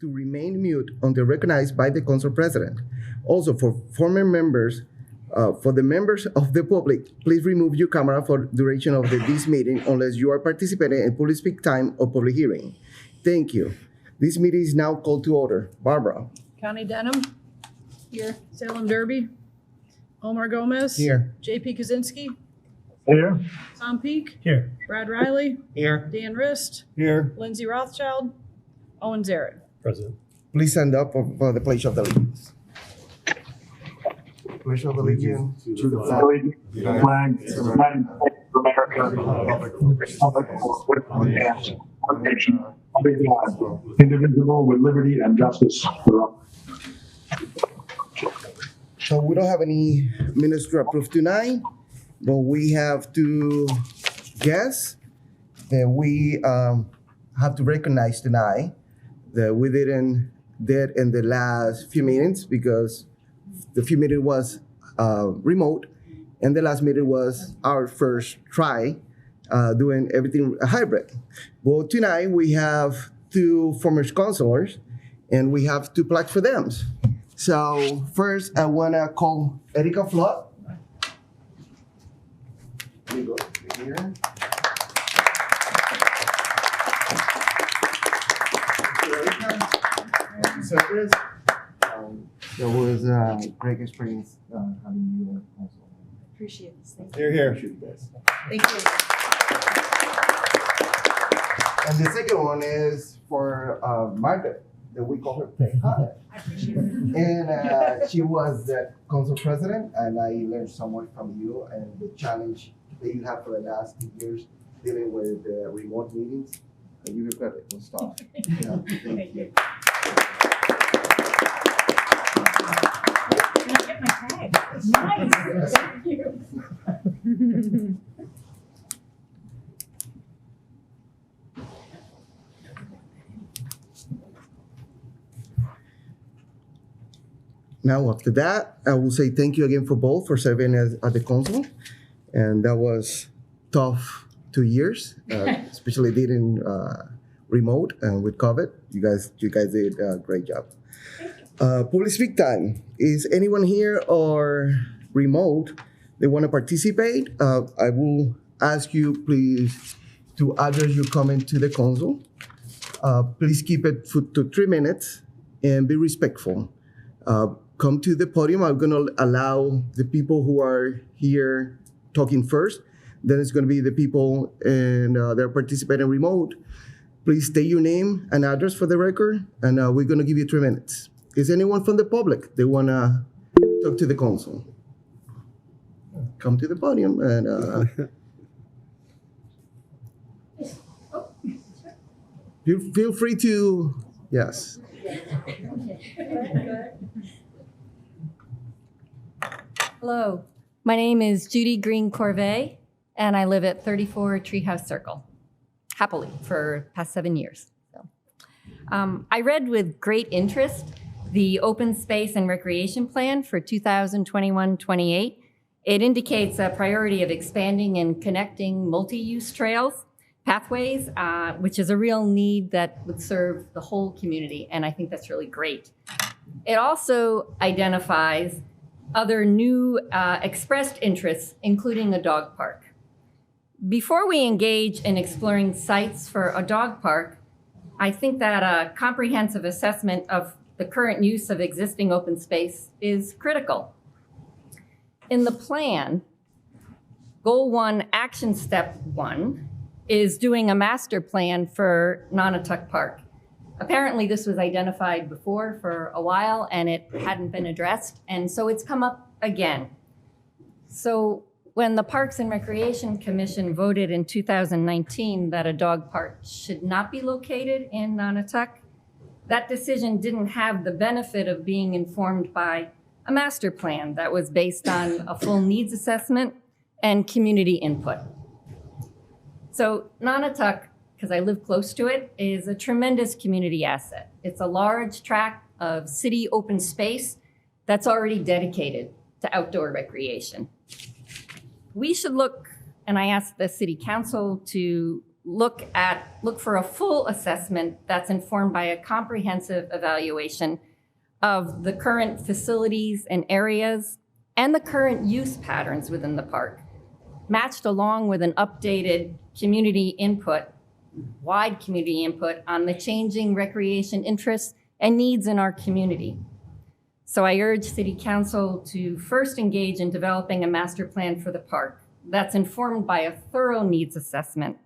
to remain mute until recognized by the council president. Also, for former members, for the members of the public, please remove your camera for duration of this meeting unless you are participating in public speak time or public hearing. Thank you. This meeting is now called to order. Barbara. Connie Denham. Here. Salem Derby. Omar Gomez. Here. JP Kaczynski. Here. Tom Peak. Here. Brad Riley. Here. Dan Rist. Here. Lindsay Rothschild. Owen Zaret. President. Please stand up for the pledge of allegiance. Pledge of allegiance to the flag. Flag of the United States of America, Republic for one nation, under God, indivisible, with liberty and justice for all. So we don't have any minutes to approve tonight, but we have to guess that we have to recognize tonight that we didn't did in the last few meetings because the few meeting was remote, and the last meeting was our first try doing everything hybrid. Well, tonight we have two former councilors, and we have two plaques for them. So first, I want to call Erika Flott. Let me go here. So Chris, there was a great experience having you also. Appreciate this. Thank Here, here. Thank you. And the second one is for Margaret, that we call her Peg Hunter. I appreciate it. And she was the council president, and I learned so much from you and the challenge that you have for the last 2 years dealing with remote meetings. And you regret it. We'll stop. Yeah, thank you. Can I get my tag? Nice. Thank you. Now, after that, I will say thank you again for both for serving as at the council, and that was tough 2 years, especially dealing remote and with COVID. You guys did a great job. Public speak time. Is anyone here or remote they want to participate? I will ask you please to address your comment to the council. Please keep it to 3 minutes and be respectful. Come to the podium. I'm going to allow the people who are here talking first. Then it's going to be the people and they're participating remote. Please state your name and address for the record, and we're going to give you 3 minutes. Is anyone from the public they want to talk to the council? Come to the podium and feel free to, yes. Hello, my name is Judy Green Corvée, and I live at 34 Treehouse Circle, happily for the past 7 years. So, I read with great interest the Open Space and Recreation Plan for 2021-28. It indicates a priority of expanding and connecting multi-use trails, pathways, which is a real need that would serve the whole community, and I think that's really great. It also identifies other new expressed interests, including a dog park. Before we engage in exploring sites for a dog park, I think that a comprehensive assessment of the current use of existing open space is critical. In the plan, Goal 1, Action Step 1, is doing a master plan for Nonotuck Park. Apparently this was identified before for a while and it hadn't been addressed, and so it's come up again. So when the Parks and Recreation Commission voted in 2019 that a dog park should not be located in Nonotuck, that decision didn't have the benefit of being informed by a master plan that was based on a full needs assessment and community input. So Nonotuck, because I live close to it, is a tremendous community asset. It's a large tract of city open space that's already dedicated to outdoor recreation. We should look, and I asked the city council to look for a full assessment that's informed by a comprehensive evaluation of the current facilities and areas and the current use patterns within the park, matched along with an updated wide community input on the changing recreation interests and needs in our community. So I urge City Council to first engage in developing a master plan for the park that's informed by a thorough needs assessment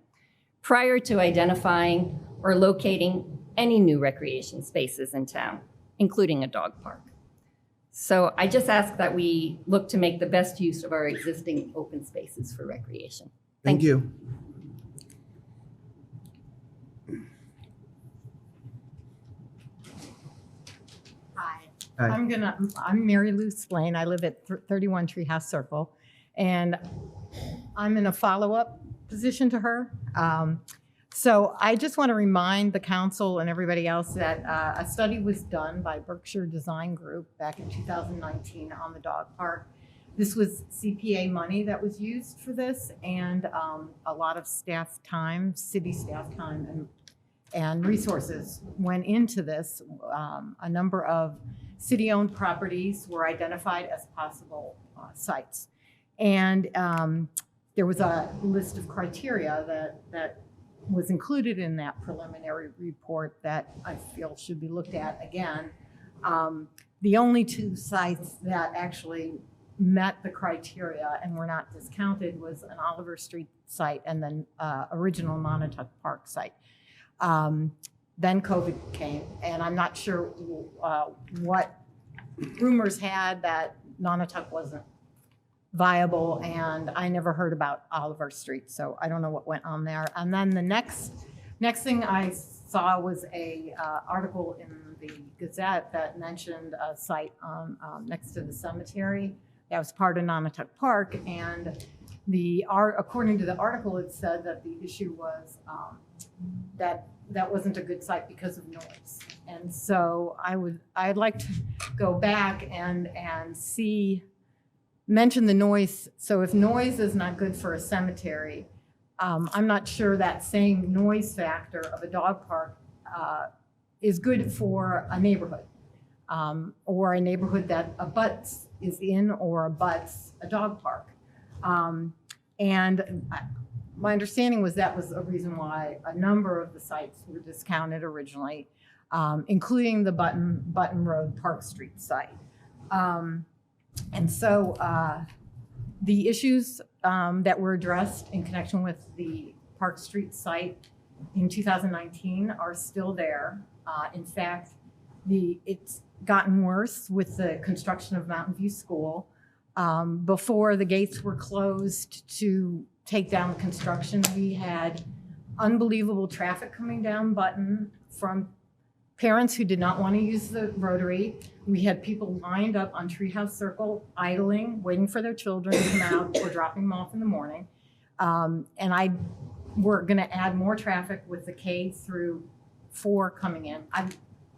prior to identifying or locating any new recreation spaces in town, including a dog park. So I just ask that we look to make the best use of our existing open spaces for recreation. Thank you. Hi. Hi. I'm Mary Lou Slane. I live at 31 Treehouse Circle, and I'm in a follow-up position to her. So I just want to remind the council and everybody else that a study was done by Berkshire Design Group back in 2019 on the dog park. This was CPA money that was used for this, and a lot of staff time, city staff time, and resources went into this. A number of city-owned properties were identified as possible sites. And there was a list of criteria that was included in that preliminary report that I feel should be looked at again. The only two sites that actually met the criteria and were not discounted was an Oliver Street site and then original Montauk Park site. Then COVID came, and I'm not sure what rumors had that Nonotuck wasn't viable, and I never heard about Oliver Street, so I don't know what went on there. And then the next thing I saw was a article in the Gazette that mentioned a site on next to the cemetery that was part of Nonotuck Park, and according to the article, it said that the issue was that wasn't a good site because of noise. And so I'd like to go back and mention the noise. So if noise is not good for a cemetery, I'm not sure that same noise factor of a dog park is good for a neighborhood, or a neighborhood that is in or abuts a dog park. And my understanding was that was a reason why a number of the sites were discounted originally, including the Button Road Park Street site. And so the issues that were addressed in connection with the Park Street site in 2019 are still there. In fact, it's gotten worse with the construction of Mountain View School. Before the gates were closed to take down the construction, we had unbelievable traffic coming down Button from parents who did not want to use the rotary. We had people lined up on Treehouse Circle, idling, waiting for their children to come out or dropping them off in the morning. And we're going to add more traffic with the K through 4 coming in.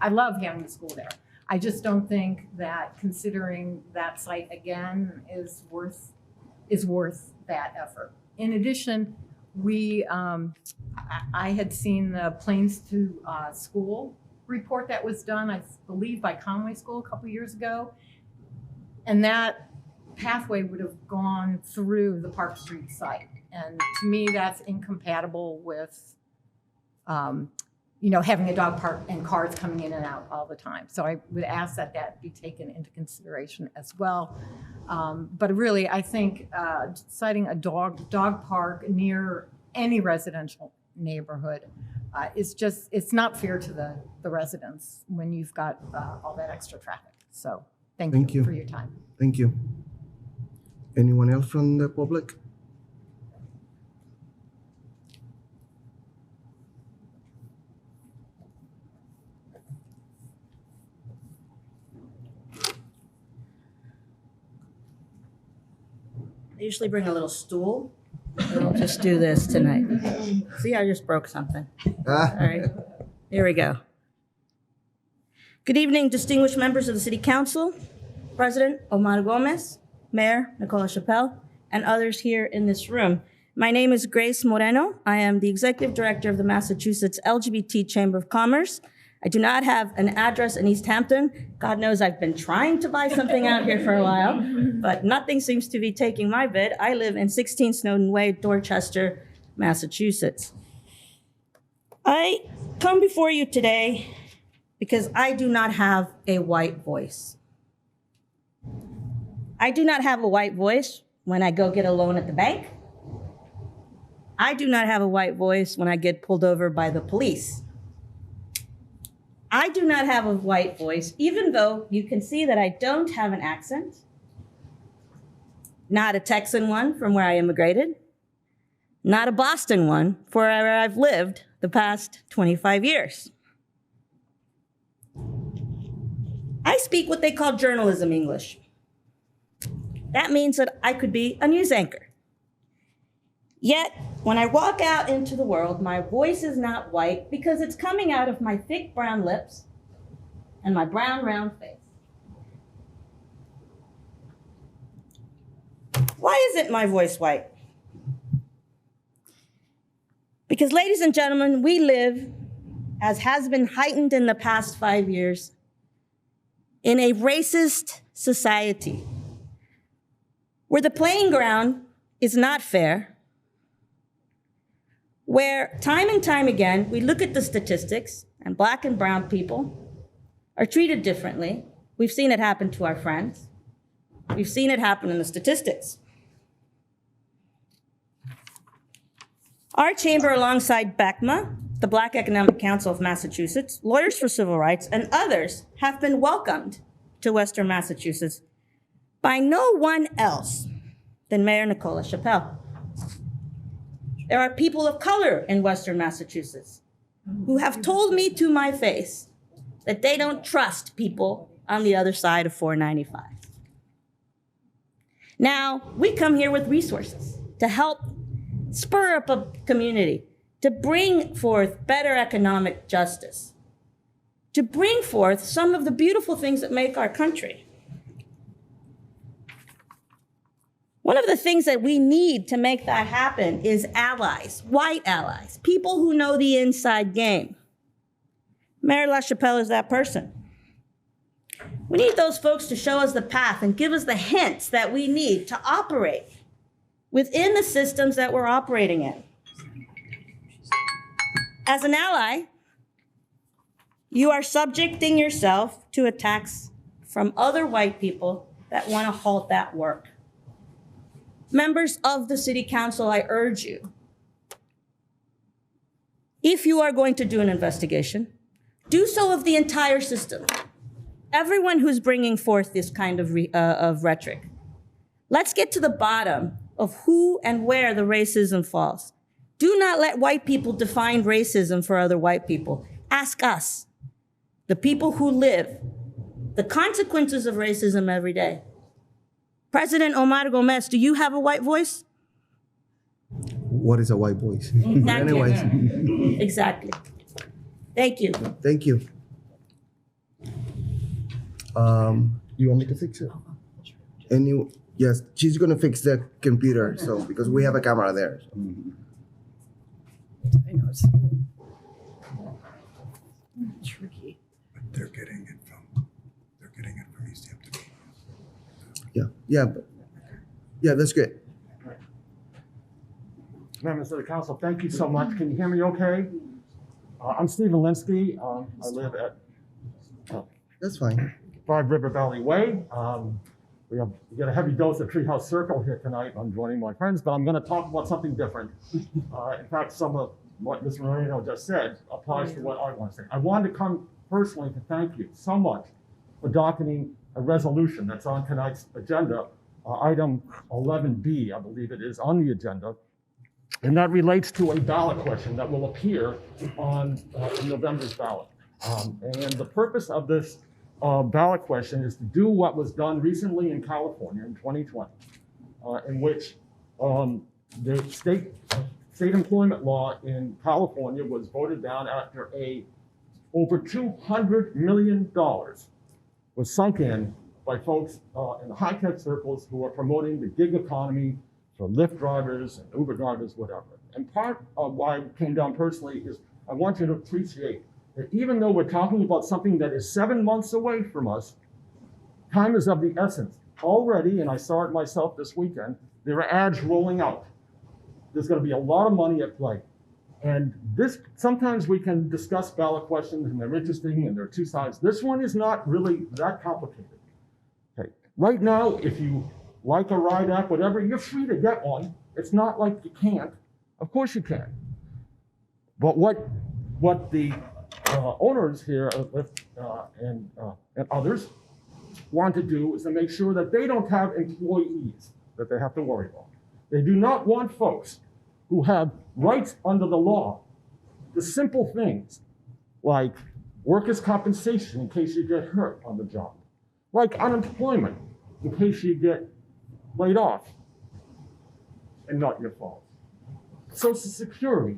I love having the school there. I just don't think that considering that site again is worth that effort. In addition, I had seen the Plains to School report that was done, I believe, by Conway School a couple years ago, and that pathway would have gone through the Park Street site. And to me, that's incompatible with having a dog park and cars coming in and out all the time. So I would ask that be taken into consideration as well. But really, I think citing a dog park near any residential neighborhood it's not fair to the residents when you've got all that extra traffic. So thank you for your time. Thank you. Anyone else from the public? I usually bring a little stool. We'll just do this tonight. See, I just broke something. All right, here we go. Good evening, distinguished members of the City Council, President Omar Gomez, Mayor Nicola Chappelle, and others here in this room. My name is Grace Moreno. I am the Executive Director of the Massachusetts LGBT Chamber of Commerce. I do not have an address in Easthampton. God knows I've been trying to buy something out here for a while, but nothing seems to be taking my bid. I live in 16 Snowden Way, Dorchester, Massachusetts. I come before you today because I do not have a white voice. I do not have a white voice when I go get a loan at the bank. I do not have a white voice when I get pulled over by the police. I do not have a white voice, even though you can see that I don't have an accent. Not a Texan one from where I immigrated. Not a Boston one for where I've lived the past 25 years. I speak what they call journalism English. That means that I could be a news anchor. Yet, when I walk out into the world, my voice is not white because it's coming out of my thick brown lips and my brown round face. Why isn't my voice white? Because, ladies and gentlemen, we live, as has been heightened in the past 5 years, in a racist society where the playing ground is not fair, where time and time again, we look at the statistics and Black and brown people are treated differently. We've seen it happen to our friends. We've seen it happen in the statistics. Our chamber, alongside BECMA, the Black Economic Council of Massachusetts, Lawyers for Civil Rights, and others have been welcomed to Western Massachusetts by no one else than Mayor Nicola Chappelle. There are people of color in Western Massachusetts who have told me to my face that they don't trust people on the other side of 495. Now, we come here with resources to help spur up a community, to bring forth better economic justice, to bring forth some of the beautiful things that make our country. One of the things that we need to make that happen is allies, white allies, people who know the inside game. Mayor LaChapelle is that person. We need those folks to show us the path and give us the hints that we need to operate within the systems that we're operating in. As an ally, you are subjecting yourself to attacks from other white people that want to halt that work. Members of the City Council, I urge you, if you are going to do an investigation, do so of the entire system. Everyone who's bringing forth this kind of rhetoric. Let's get to the bottom of who and where the racism falls. Do not let white people define racism for other white people. Ask us, the people who live the consequences of racism every day. President Omar Gomez, do you have a white voice? What is a white voice? Exactly. Anyways, Exactly. Thank you. thank you. You want me to fix it? Yes, she's gonna fix the computer, so, because we have a camera there. So. I know it's tricky. They're getting it from Easthampton. Yeah, that's good. Members of the council, thank you so much. Can you hear me okay? I'm Stephen Linsky. I live at That's fine. 5 River Valley Way. We get a heavy dose of Treehouse Circle here tonight. I'm joining my friends, but I'm going to talk about something different. In fact, some of what Ms. Moreno just said applies to what I want to say. I wanted to come personally to thank you so much for docketing a resolution that's on tonight's agenda, item 11B, I believe it is, on the agenda. And that relates to a ballot question that will appear on November's ballot. And the purpose of this ballot question is to do what was done recently in California in 2020, in which the state employment law in California was voted down after over $200 million was sunk in by folks in the high-tech circles who are promoting the gig economy for Lyft drivers and Uber drivers, whatever. And part of why I came down personally is I want you to appreciate that even though we're talking about something that is 7 months away from us, time is of the essence. Already, and I saw it myself this weekend, there are ads rolling out. There's going to be a lot of money at play. And this, sometimes we can discuss ballot questions and they're interesting and there are two sides. This one is not really that complicated. Okay. Right now, if you like a ride app, whatever, you're free to get one. It's not like you can't. Of course you can. But what the owners here of Lyft and others want to do is to make sure that they don't have employees that they have to worry about. They do not want folks who have rights under the law, the simple things like workers' compensation in case you get hurt on the job, like unemployment in case you get laid off and not your fault, Social Security,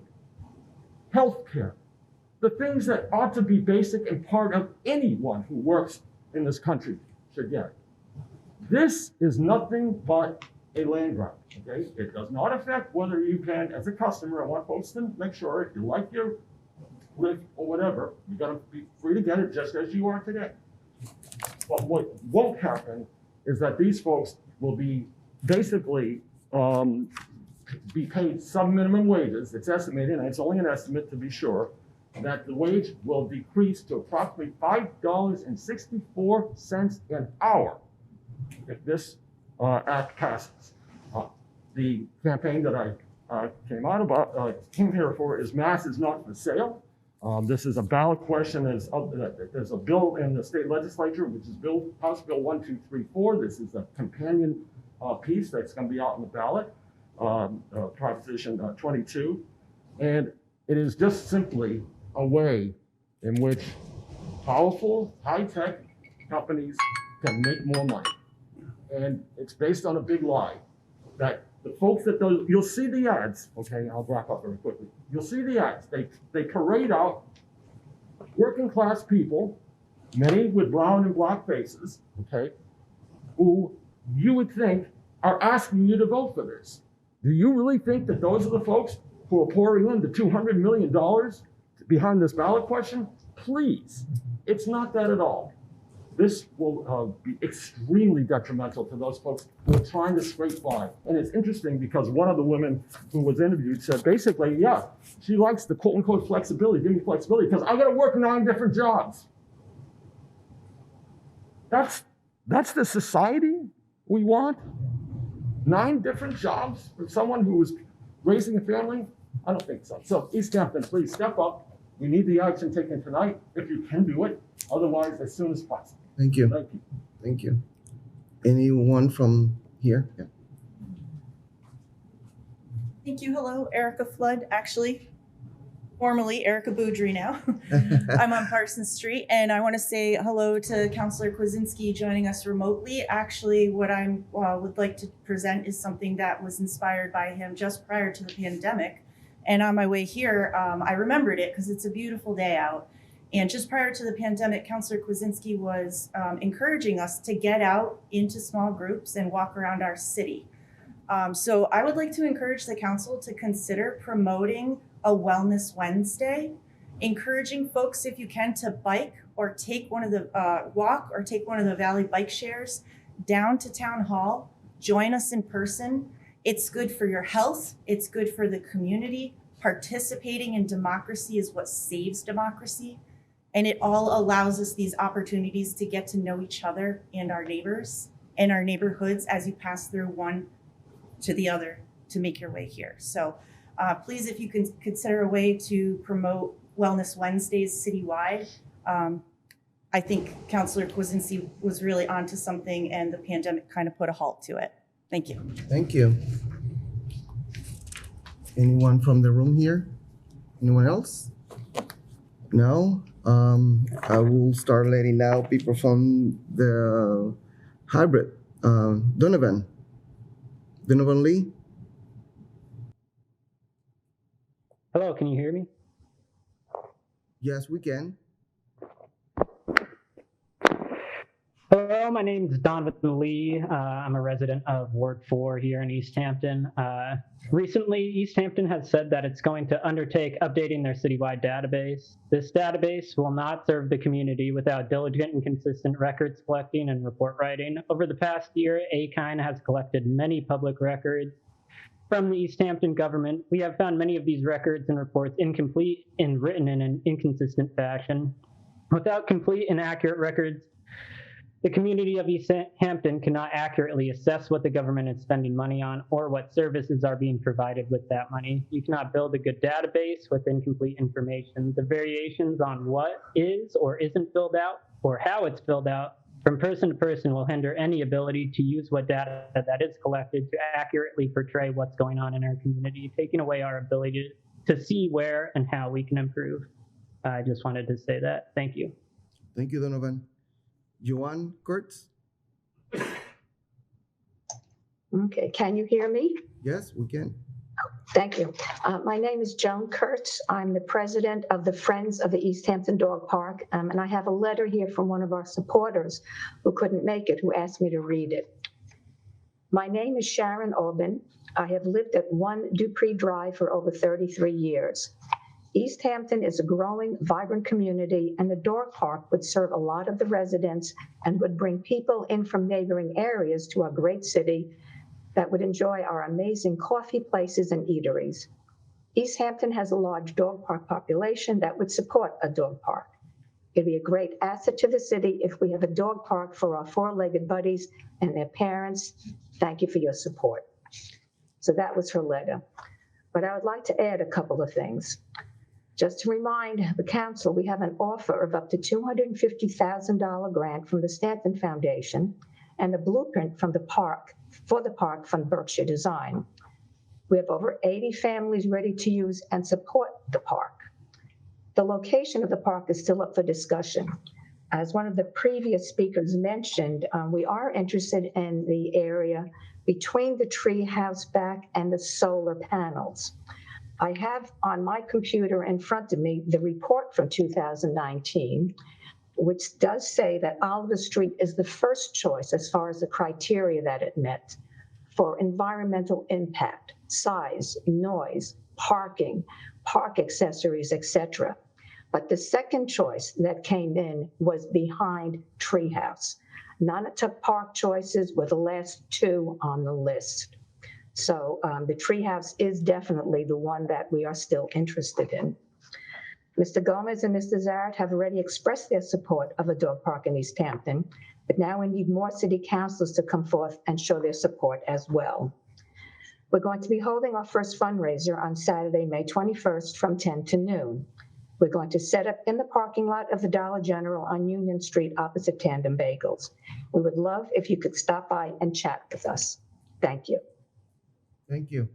health care, the things that ought to be basic and part of anyone who works in this country should get. This is nothing but a land grab, okay? It does not affect whether you can, as a customer, I want folks to make sure if you like your Lyft or whatever, you're gonna be free to get it just as you are today. But what won't happen is that these folks will be basically be paid sub-minimum wages. It's estimated, and it's only an estimate to be sure, that the wage will decrease to approximately $5.64 an hour if this act passes. The campaign that I came here for is Mass is Not for Sale. This is a ballot question. There's a bill in the state legislature, which is House Bill 1234. This is a companion piece that's going to be out on the ballot, Proposition 22. And it is just simply a way in which powerful, high-tech companies can make more money. And it's based on a big lie that the folks that you'll see the ads, okay, I'll wrap up very quickly. You'll see the ads. They parade out working class people, many with brown and black faces, okay, who you would think are asking you to vote for this. Do you really think that those are the folks who are pouring in the $200 million behind this ballot question? Please, it's not that at all. This will be extremely detrimental to those folks who are trying to scrape by. And it's interesting because one of the women who was interviewed said basically, yeah, she likes the quote unquote flexibility, give me flexibility, because I got to work 9 different jobs. That's the society we want? 9 different jobs for someone who is raising a family? I don't think so. So Easthampton, please step up. We need the action taken tonight if you can do it. Otherwise, as soon as possible. Thank you. Thank you. Thank you. Anyone from here? Yeah. Thank you. Hello, Erica Flood, actually, formerly Erica Boudry now. I'm on Parsons Street, and I want to say hello to Councillor Kwasinski joining us remotely. Actually, what I would like to present is something that was inspired by him just prior to the pandemic. And on my way here, I remembered it because it's a beautiful day out. And just prior to the pandemic, Councillor Kwasinski was encouraging us to get out into small groups and walk around our city. So I would like to encourage the council to consider promoting a Wellness Wednesday, encouraging folks, if you can, to bike or take one of the walk or take one of the Valley bike shares down to Town Hall, join us in person. It's good for your health. It's good for the community. Participating in democracy is what saves democracy. And it all allows us these opportunities to get to know each other and our neighbors and our neighborhoods as you pass through one to the other to make your way here. So please, if you can consider a way to promote Wellness Wednesdays citywide. I think Councillor Kwasinski was really onto something, and the pandemic kind of put a halt to it. Thank you. Thank you. Anyone from the room here? Anyone else? No? I will start letting now people from the hybrid. Donovan Lee? Hello, can you hear me? Yes, we can. Hello? Hello, my name is Donovan Lee. I'm a resident of Ward 4 here in Easthampton. Recently, Easthampton has said that it's going to undertake updating their citywide database. This database will not serve the community without diligent and consistent records collecting and report writing. Over the past year, AKINE has collected many public records from the Easthampton government. We have found many of these records and reports incomplete and written in an inconsistent fashion. Without complete and accurate records, the community of Easthampton cannot accurately assess what the government is spending money on or what services are being provided with that money. You cannot build a good database with incomplete information. The variations on what is or isn't filled out or how it's filled out from person to person will hinder any ability to use what data that is collected to accurately portray what's going on in our community, taking away our ability to see where and how we can improve. I just wanted to say that. Thank you. Thank you, Donovan. Joanne Kurtz? Okay, can you hear me? Yes, we can. Thank you. My name is Joan Kurtz. I'm the president of the Friends of the Easthampton Dog Park, and I have a letter here from one of our supporters who couldn't make it, who asked me to read it. My name is Sharon Aubin. I have lived at 1 Dupree Drive for over 33 years. Easthampton is a growing, vibrant community, and the dog park would serve a lot of the residents and would bring people in from neighboring areas to our great city that would enjoy our amazing coffee places and eateries. Easthampton has a large dog park population that would support a dog park. It'd be a great asset to the city if we have a dog park for our four-legged buddies and their parents. Thank you for your support. So that was her letter. But I would like to add a couple of things. Just to remind the council, we have an offer of up to $250,000 grant from the Stanton Foundation and a blueprint from the park from Berkshire Design. We have over 80 families ready to use and support the park. The location of the park is still up for discussion. As one of the previous speakers mentioned, we are interested in the area between the tree house back and the solar panels. I have on my computer in front of me the report from 2019, which does say that Oliver Street is the first choice as far as the criteria that it met for environmental impact, size, noise, parking, park accessories, etc. But the second choice that came in was behind Treehouse. Nonotuck Park choices were the last two on the list. So the Treehouse is definitely the one that we are still interested in. Mr. Gomez and Mr. Zarat have already expressed their support of a dog park in Easthampton, but now we need more city councilors to come forth and show their support as well. We're going to be holding our first fundraiser on Saturday, May 21st from 10 to noon. We're going to set up in the parking lot of the Dollar General on Union Street opposite Tandem Bagels. We would love if you could stop by and chat with us. Thank you. Thank you.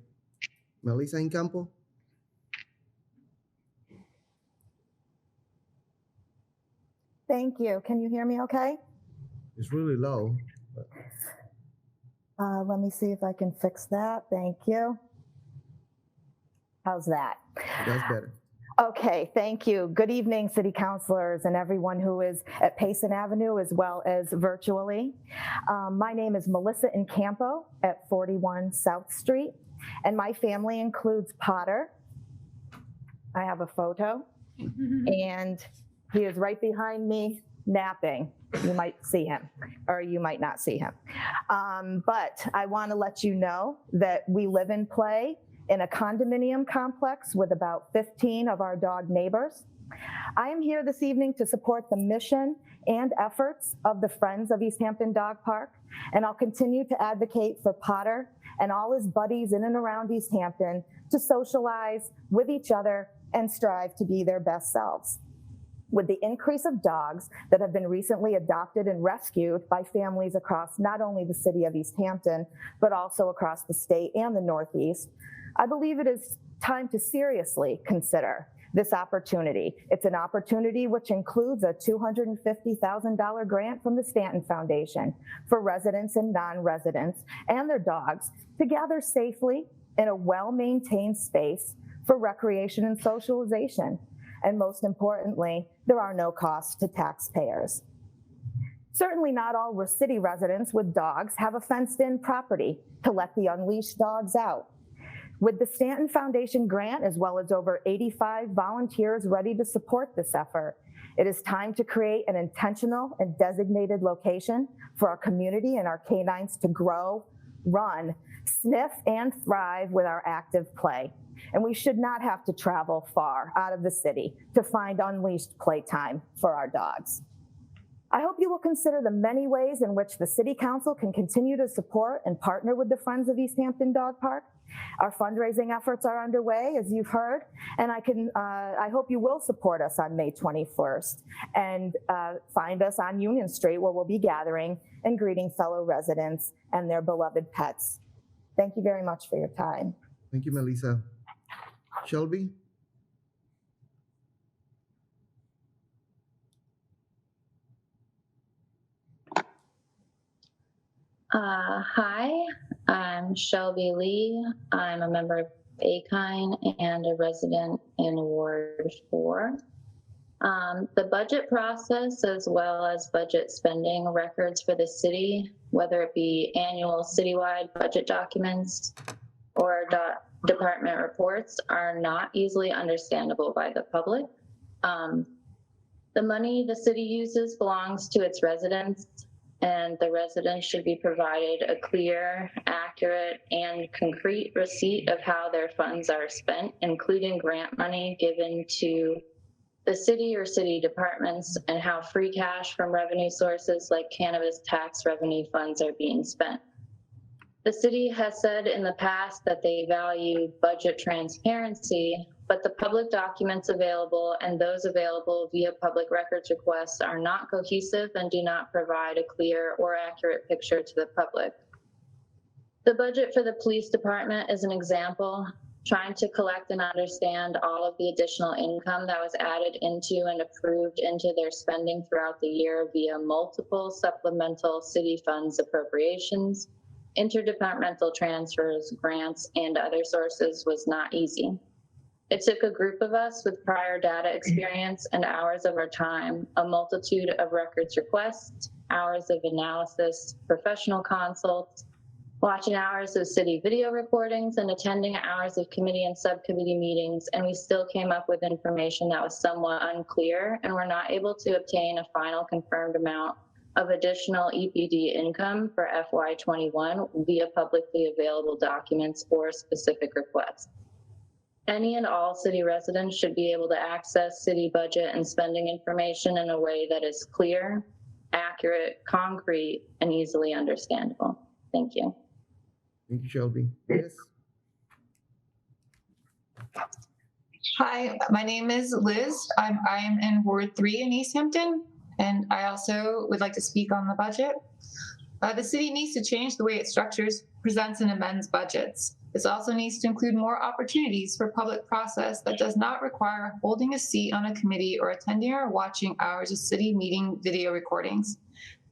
Melissa Incampo? Thank you. Can you hear me okay? It's really low. But Let me see if I can fix that. Thank you. How's that? that's better. Okay, thank you. Good evening, city councilors and everyone who is at Payson Avenue as well as virtually. My name is Melissa Incampo at 41 South Street, and my family includes Potter. I have a photo, and he is right behind me napping. You might see him, or you might not see him. But I want to let you know that we live and play in a condominium complex with about 15 of our dog neighbors. I am here this evening to support the mission and efforts of the Friends of Easthampton Dog Park, and I'll continue to advocate for Potter and all his buddies in and around Easthampton to socialize with each other and strive to be their best selves. With the increase of dogs that have been recently adopted and rescued by families across not only the city of Easthampton, but also across the state and the Northeast, I believe it is time to seriously consider this opportunity. It's an opportunity which includes a $250,000 grant from the Stanton Foundation for residents and non-residents and their dogs to gather safely in a well-maintained space for recreation and socialization. And most importantly, there are no costs to taxpayers. Certainly not all city residents with dogs have a fenced-in property to let the unleashed dogs out. With the Stanton Foundation grant, as well as over 85 volunteers ready to support this effort, it is time to create an intentional and designated location for our community and our canines to grow, run, sniff, and thrive with our active play. And we should not have to travel far out of the city to find unleashed playtime for our dogs. I hope you will consider the many ways in which the City Council can continue to support and partner with the Friends of Easthampton Dog Park. Our fundraising efforts are underway, as you've heard, and I hope you will support us on May 21st and find us on Union Street, where we'll be gathering and greeting fellow residents and their beloved pets. Thank you very much for your time. Thank you, Melissa. Shelby? Hi, I'm Shelby Lee. I'm a member of AKINE and a resident in Ward 4. The budget process, as well as budget spending records for the city, whether it be annual citywide budget documents or department reports, are not easily understandable by the public. The money the city uses belongs to its residents, and the residents should be provided a clear, accurate, and concrete receipt of how their funds are spent, including grant money given to the city or city departments, and how free cash from revenue sources like cannabis tax revenue funds are being spent. The city has said in the past that they value budget transparency, but the public documents available and those available via public records requests are not cohesive and do not provide a clear or accurate picture to the public. The budget for the police department is an example. Trying to collect and understand all of the additional income that was added into and approved into their spending throughout the year via multiple supplemental city funds appropriations, interdepartmental transfers, grants, and other sources was not easy. It took a group of us with prior data experience and hours of our time, a multitude of records requests, hours of analysis, professional consults, watching hours of city video recordings, and attending hours of committee and subcommittee meetings, and we still came up with information that was somewhat unclear, and were not able to obtain a final confirmed amount of additional EPD income for FY21 via publicly available documents or specific requests. Any and all city residents should be able to access city budget and spending information in a way that is clear, accurate, concrete, and easily understandable. Thank you. Thank you, Shelby. Yes. Hi, my name is Liz. I am in Ward 3 in Easthampton, and I also would like to speak on the budget. The city needs to change the way it structures, presents, and amends budgets. This also needs to include more opportunities for public process that does not require holding a seat on a committee or attending or watching hours of city meeting video recordings.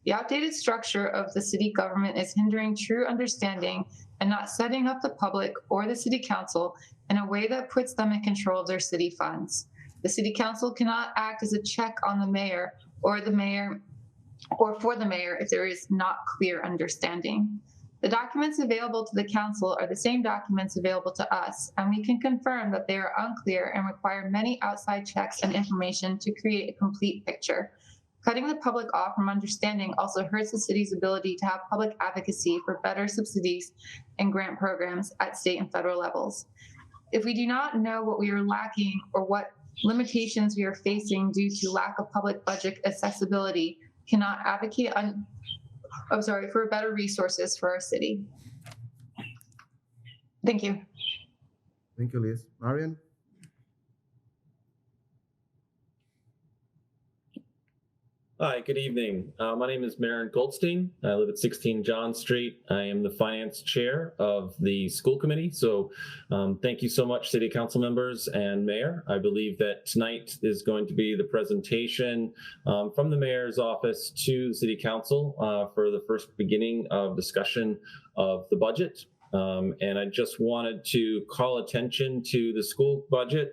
The outdated structure of the city government is hindering true understanding and not setting up the public or the city council in a way that puts them in control of their city funds. The city council cannot act as a check on the mayor or for the mayor if there is not clear understanding. The documents available to the council are the same documents available to us, and we can confirm that they are unclear and require many outside checks and information to create a complete picture. Cutting the public off from understanding also hurts the city's ability to have public advocacy for better subsidies and grant programs at state and federal levels. If we do not know what we are lacking or what limitations we are facing due to lack of public budget accessibility, cannot advocate for better resources for our city. Thank you. Thank you, Liz. Marian? Hi, good evening. My name is Maren Goldstein. I live at 16 John Street. I am the finance chair of the school committee. So thank you so much, city council members and mayor. I believe that tonight is going to be the presentation from the mayor's office to city council for the first beginning of discussion of the budget. And I just wanted to call attention to the school budget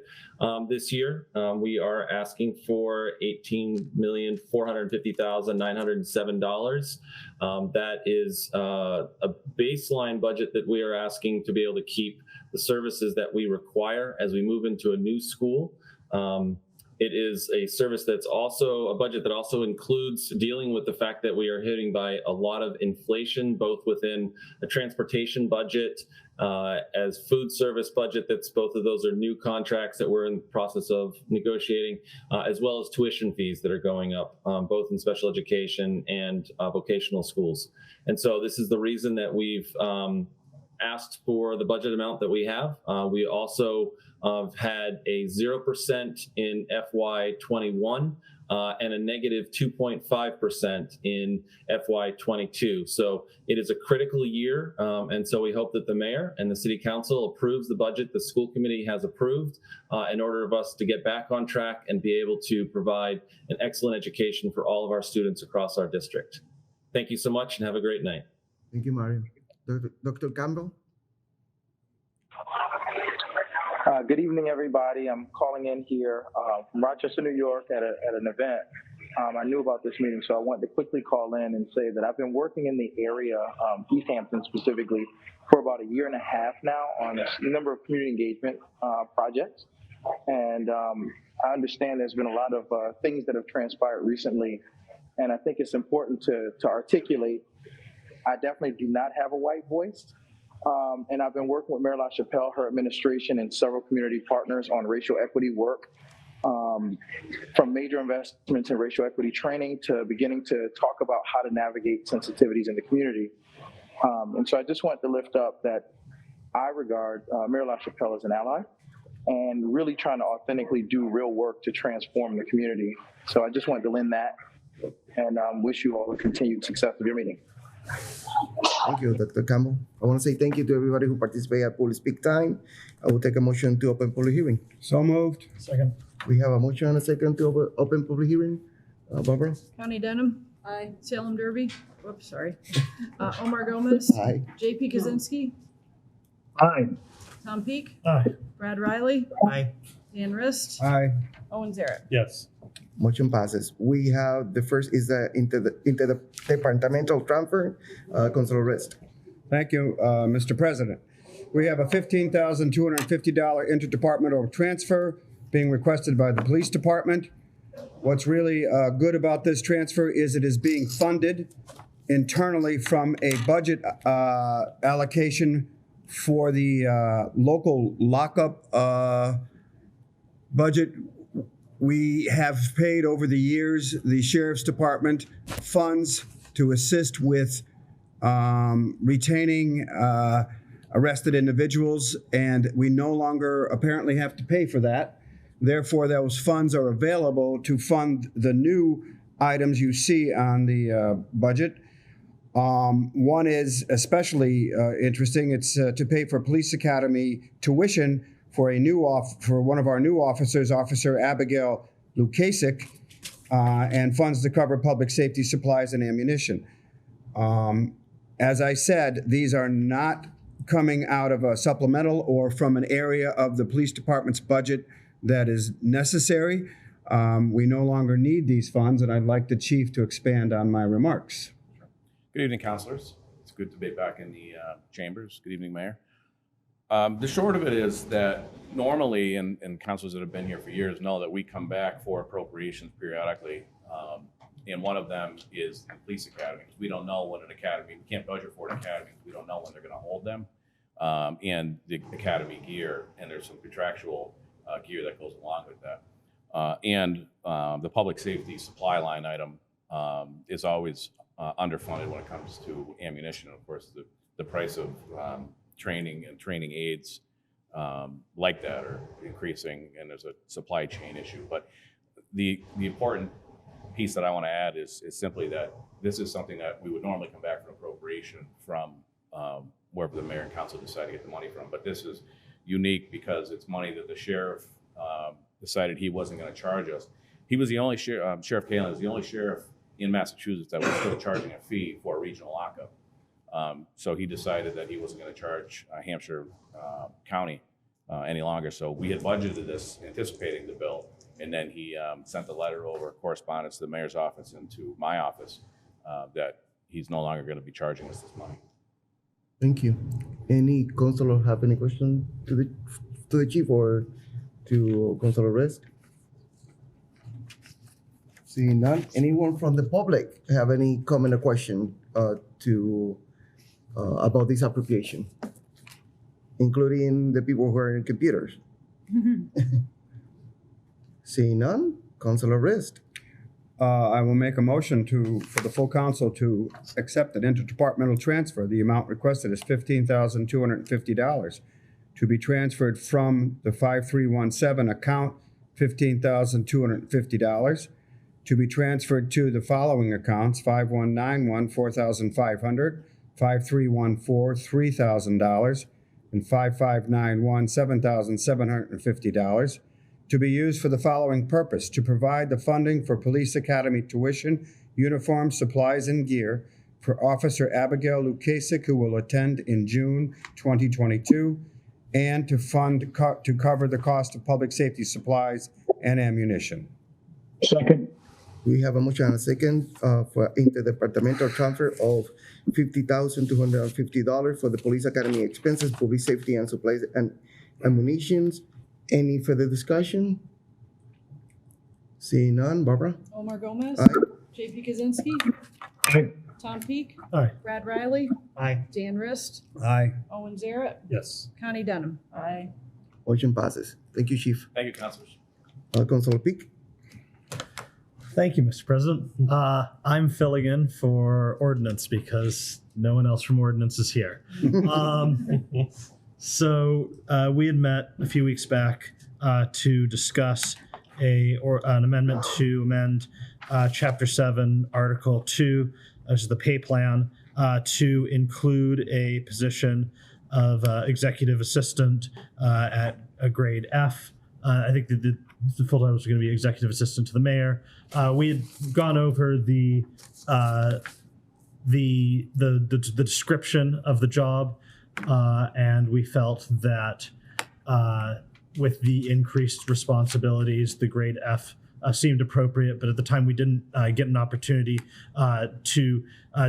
this year. We are asking for $18,450,907. That is a baseline budget that we are asking to be able to keep the services that we require as we move into a new school. It is a service that's also a budget that also includes dealing with the fact that we are hitting by a lot of inflation, both within a transportation budget, as food service budget. That's both of those are new contracts that we're in the process of negotiating, as well as tuition fees that are going up, both in special education and vocational schools. And so this is the reason that we've asked for the budget amount that we have. We also had a 0% in FY21 and a negative 2.5% in FY22. So it is a critical year. And so we hope that the mayor and the city council approves the budget the school committee has approved in order of us to get back on track and be able to provide an excellent education for all of our students across our district. Thank you so much and have a great night. Thank you, Mario. Dr. Campbell? Good evening, everybody. I'm calling in here from Rochester, New York at an event. I knew about this meeting, so I wanted to quickly call in and say that I've been working in the area, Easthampton specifically, for about a year and a half now on a number of community engagement projects. And I understand there's been a lot of things that have transpired recently, and I think it's important to articulate. I definitely do not have a white voice. And I've been working with Mayor LaChapelle, her administration, and several community partners on racial equity work, from major investments in racial equity training to beginning to talk about how to navigate sensitivities in the community. And so I just want to lift up that I regard Mayor LaChapelle as an ally and really trying to authentically do real work to transform the community. So I just wanted to lend that and wish you all the continued success of your meeting. Thank you, Dr. Campbell. I want to say thank you to everybody who participated at Public Speak Time. I will take a motion to open public hearing. So moved. Second. We have a motion and a second to open public hearing. Barbara? Connie Denham. Aye. Salem Derby. Whoops, sorry. Omar Gomez. Aye. JP Kaczynski. Aye. Tom Peak. Aye. Brad Riley. Aye. Dan Rist. Aye. Owen Zaret. Yes. Motion passes. We have the first is the interdepartmental transfer. Councilor Rist. Thank you, Mr. President. We have a $15,250 interdepartmental transfer being requested by the police department. What's really good about this transfer is it is being funded internally from a budget allocation for the local lockup budget. We have paid over the years the Sheriff's Department funds to assist with retaining arrested individuals, and we no longer apparently have to pay for that. Therefore, those funds are available to fund the new items you see on the budget. One is especially interesting. It's to pay for police academy tuition for one of our new officers, Officer Abigail Lukasik, and funds to cover public safety supplies and ammunition. As I said, these are not coming out of a supplemental or from an area of the police department's budget that is necessary. We no longer need these funds, and I'd like the chief to expand on my remarks. Good evening, councilors. It's good to be back in the chambers. Good evening, Mayor. The short of it is that normally, and councilors that have been here for years know that we come back for appropriations periodically, and one of them is the police academy. We don't know when an academy, we can't budget for an academy. We don't know when they're going to hold them, and the academy gear, and there's some contractual gear that goes along with that. And the public safety supply line item is always underfunded when it comes to ammunition. And of course, the price of training and training aids like that are increasing, and there's a supply chain issue. But the important piece that I want to add is simply that this is something that we would normally come back for appropriation from wherever the mayor and council decide to get the money from. But this is unique because it's money that the sheriff decided he wasn't going to charge us. He was the only Sheriff Kalen is the only sheriff in Massachusetts that was still charging a fee for a regional lockup. So he decided that he wasn't going to charge Hampshire County any longer. So we had budgeted this anticipating the bill. And then he sent the letter over correspondence to the mayor's office and to my office that he's no longer going to be charging us this money. Thank you. Any councilor have any question to the chief or to Councilor Rist? Seeing none. Anyone from the public have any comment or question about this appropriation, including the people who are in computers? Seeing none, Councilor Rist. I will make a motion for the full council to accept an interdepartmental transfer. The amount requested is $15,250 to be transferred from the 5317 account, $15,250, to be transferred to the following accounts: 5191, $4,500, 5314, $3,000, and 5591, $7,750. To be used for the following purpose: to provide the funding for police academy tuition, uniforms, supplies, and gear for Officer Abigail Lukasik, who will attend in June 2022, and to cover the cost of public safety supplies and ammunition. Second. We have a motion and a second for interdepartmental transfer of $50,250 for the police academy expenses, police safety and supplies and ammunitions. Any further discussion? Seeing none, Barbara? Omar Gomez. Aye. JP Kaczynski. Aye. Tom Peak. Aye. Brad Riley. Aye. Dan Rist. Aye. Owen Zaret. Yes. Connie Denham. Aye. Motion passes. Thank you, Chief. Thank you, councilors. Councilor Peak. Thank you, Mr. President. I'm filling in for ordinance because no one else from ordinance is here. So we had met a few weeks back to discuss an amendment to amend Chapter 7, Article 2, which is the pay plan, to include a position of executive assistant at a grade F. I think the full time was going to be executive assistant to the mayor. We had gone over the description of the job, and we felt that with the increased responsibilities, the grade F seemed appropriate. But at the time, we didn't get an opportunity to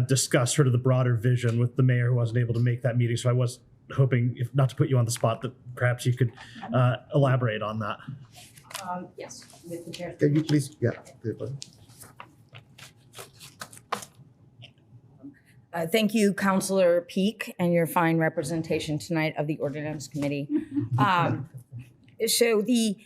discuss sort of the broader vision with the mayor, who wasn't able to make that meeting. So I was hoping, if not to put you on the spot, that perhaps you could elaborate on that. Yes, with the chair. Can you please, Thank you, Councilor Peak, and your fine representation tonight of the Ordinance Committee. So the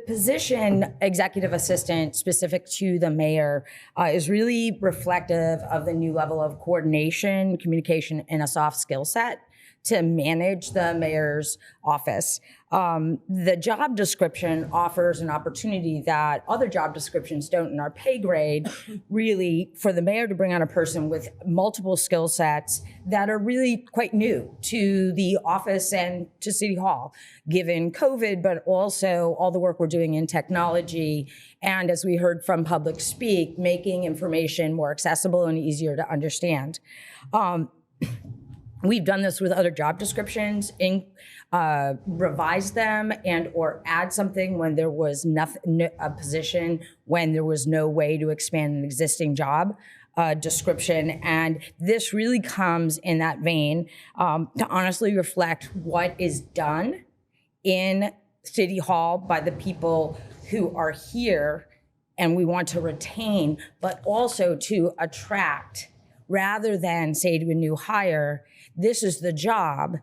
position executive assistant specific to the mayor is really reflective of the new level of coordination, communication, and a soft skill set to manage the mayor's office. The job description offers an opportunity that other job descriptions don't in our pay grade, really, for the mayor to bring on a person with multiple skill sets that are really quite new to the office and to City Hall, given COVID, but also all the work we're doing in technology. And as we heard from Public Speak, making information more accessible and easier to understand. We've done this with other job descriptions, revise them and or add something when there was a position when there was no way to expand an existing job description. And this really comes in that vein to honestly reflect what is done in City Hall by the people who are here and we want to retain, but also to attract, rather than say to a new hire, this is the job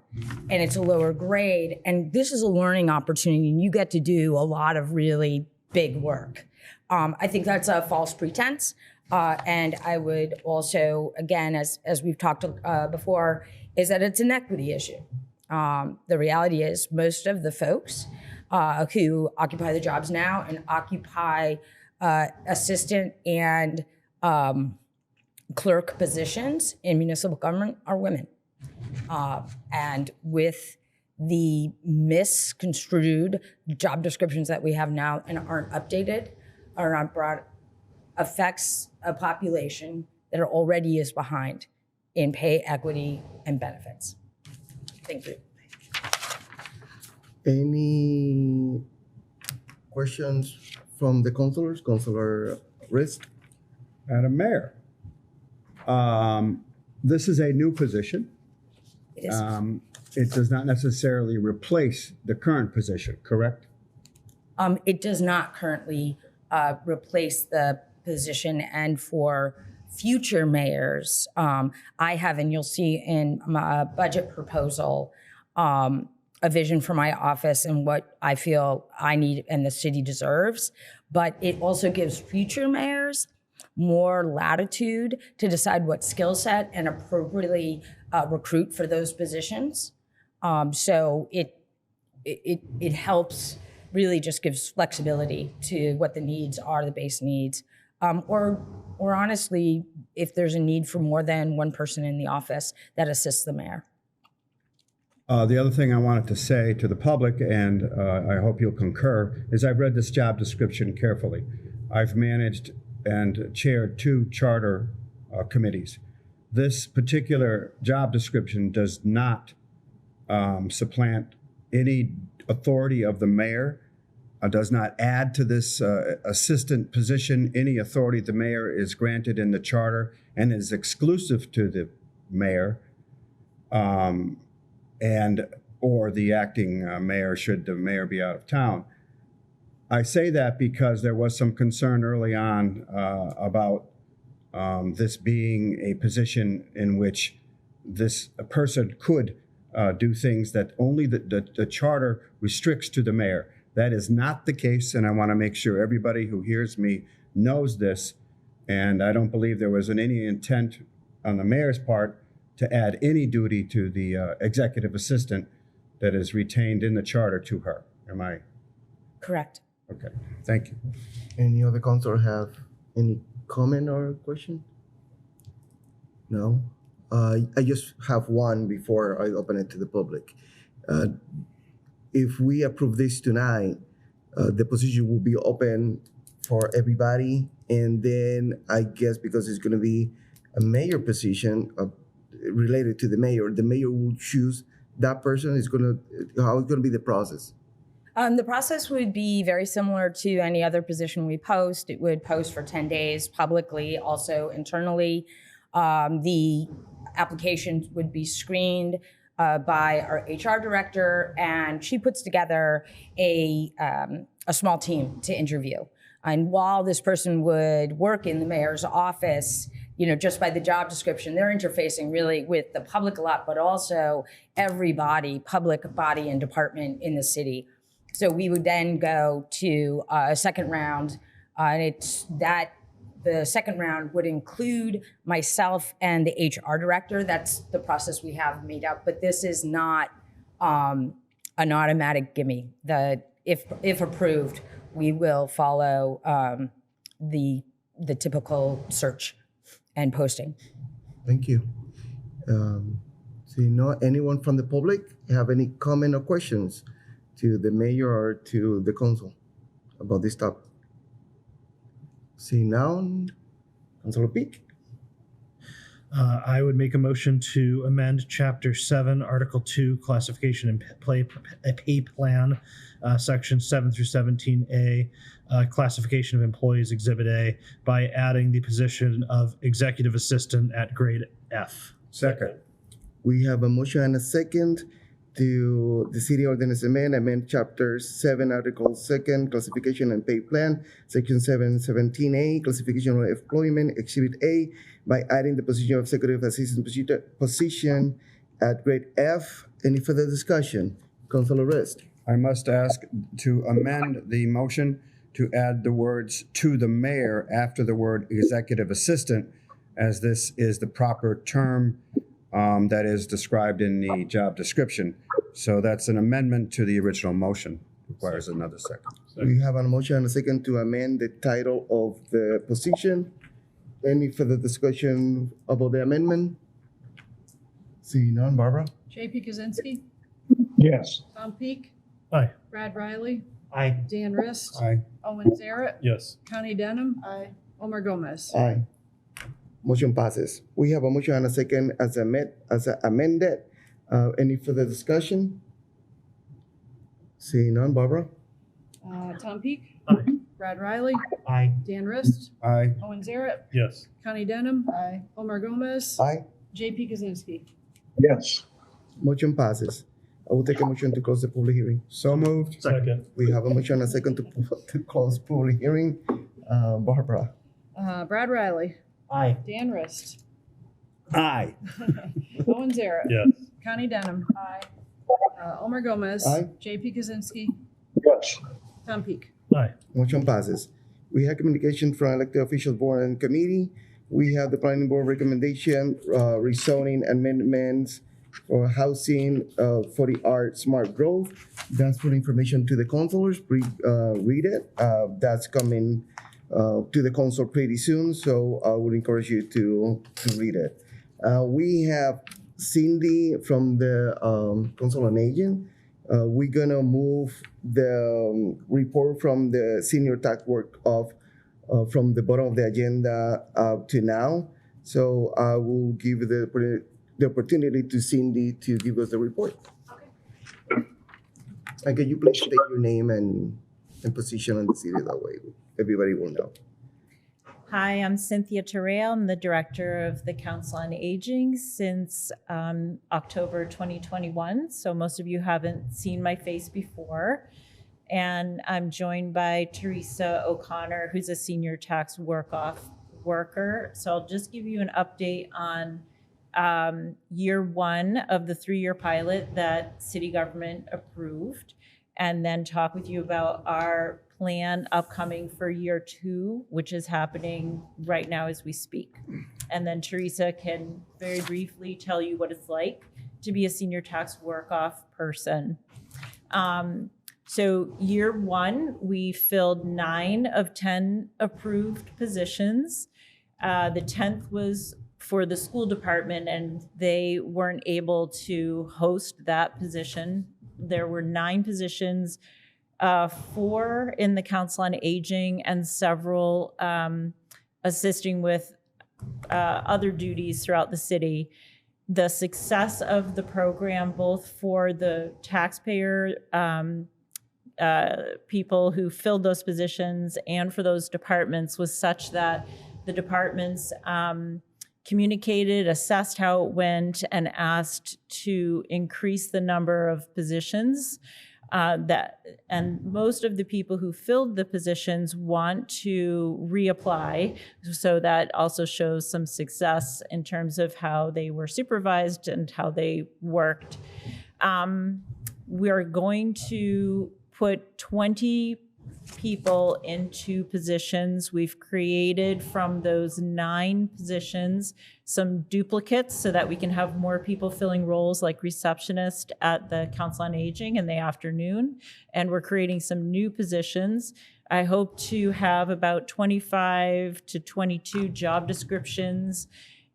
and it's a lower grade and this is a learning opportunity and you get to do a lot of really big work. I think that's a false pretense. And I would also, again, as we've talked before, is that it's an equity issue. The reality is most of the folks who occupy the jobs now and occupy assistant and clerk positions in municipal government are women. And with the misconstrued job descriptions that we have now and aren't updated, are not broad, affects a population that already is behind. in pay equity and benefits. Thank you. Any questions from the councilors? Councilor Rist? Madam Mayor, this is a new position. It is. It does not necessarily replace the current position, correct? It does not currently replace the position, and for future mayors, I have, and you'll see in my budget proposal, a vision for my office and what I feel I need and the city deserves. But it also gives future mayors more latitude to decide what skill set and appropriately recruit for those positions. So it helps, really just gives flexibility to what the needs are, the base needs. Or honestly, if there's a need for more than one person in the office, that assists the mayor. The other thing I wanted to say to the public, and I hope you'll concur, is I've read this job description carefully. I've managed and chaired 2 charter committees. This particular job description does not supplant any authority of the mayor, does not add to this assistant position any authority the mayor is granted in the charter, and is exclusive to the mayor and or the acting mayor should the mayor be out of town. I say that because there was some concern early on about this being a position in which a person could do things that only the charter restricts to the mayor. That is not the case, and I want to make sure everybody who hears me knows this. And I don't believe there was any intent on the mayor's part to add any duty to the executive assistant that is retained in the charter to her. Am I? Correct. Okay, thank you. Any other councilor have any comment or question? No? I just have one before I open it to the public. If we approve this tonight, the position will be open for everybody. And then I guess because it's going to be a mayor position related to the mayor will choose that person. How it's going to be the process? The process would be very similar to any other position we post. It would post for 10 days publicly, also internally. The applications would be screened by our HR director, and she puts together a small team to interview. And while this person would work in the mayor's office, just by the job description, they're interfacing really with the public a lot, but also everybody, public body and department in the city. So we would then go to a second round, and the second round would include myself and the HR director. That's the process we have made up, but this is not an automatic gimme. If approved, we will follow the typical search and posting. Thank you. Anyone from the public have any comment or questions to the mayor or to the council about this topic? Seeing none, Councilor Peak. I would make a motion to amend Chapter 7, Article 2, Classification and Pay Plan, Section 7 through 17A, Classification of Employees, Exhibit A, by adding the position of Executive Assistant at grade F. Second. We have a motion and a second to the City Ordinance amend Chapter 7, Article 2, Classification and Pay Plan, Section 717A, Classification of Employment, Exhibit A, by adding the position of Executive Assistant position at grade F. Any further discussion? Councilor Rist. I must ask to amend the motion to add the words "to the mayor" after the word "executive assistant," as this is the proper term that is described in the job description. So that's an amendment to the original motion. Requires another second. We have a motion and a second to amend the title of the position. Any further discussion about the amendment? Seeing none, Barbara? JP Kaczynski, Yes. Tom Peak, Aye. Brad Riley, Aye. Dan Rist, Aye. Owen Zaret, Yes. Connie Denham, Omar Gomez. Aye. Motion passes. We have a motion and a second as amended. Any further discussion? Seeing none, Barbara? Tom Peak. Aye. Brad Riley. Aye. Dan Rist. Aye. Owen Zaret. Yes. Connie Denham. Aye. Omar Gomez. Aye. JP Kaczynski. Yes. Motion passes. I will take a motion to close the public hearing. So moved. Second. We have a motion and a second to close public hearing. Barbara? Brad Riley. Aye. Dan Rist. Aye. Owen Zaret. Yes. Connie Denham. Aye. Omar Gomez. Aye. JP Kaczynski. Yes. Tom Peak. Aye. Motion passes. We have communication from elected officials, board and committee. We have the planning board recommendation, rezoning amendments for housing, for the art smart growth. That's for information to the councilors. Read it. That's coming to the council pretty soon, so I would encourage you to read it. We have Cindy from the Council on Aging. We're gonna move the report from the senior tax work of from the bottom of the agenda to now. So I will give the opportunity to Cindy to give us the report. Okay. And can you please state your name and position on the city, that way everybody will know. Hi, I'm Cynthia Terrell. I'm the director of the Council on Aging since October 2021. So most of you haven't seen my face before. And I'm joined by Teresa O'Connor, who's a senior tax work-off worker. So I'll just give you an update on year one of the 3-year pilot that city government approved, and then talk with you about our plan upcoming for year 2, which is happening right now as we speak. And then Teresa can very briefly tell you what it's like to be a senior tax work-off person. So year 1, we filled 9 of 10 approved positions. The 10th was for the school department, and they weren't able to host that position. There were 9 positions, 4 in the Council on Aging, and several assisting with other duties throughout the city. The success of the program, both for the taxpayer people who filled those positions and for those departments, was such that the departments communicated, assessed how it went, and asked to increase the number of positions. And most of the people who filled the positions want to reapply, so that also shows some success in terms of how they were supervised and how they worked. We're going to put 20 people into positions. We've created from those 9 positions some duplicates so that we can have more people filling roles like receptionist at the Council on Aging in the afternoon. And we're creating some new positions. I hope to have about 25 to 22 job descriptions.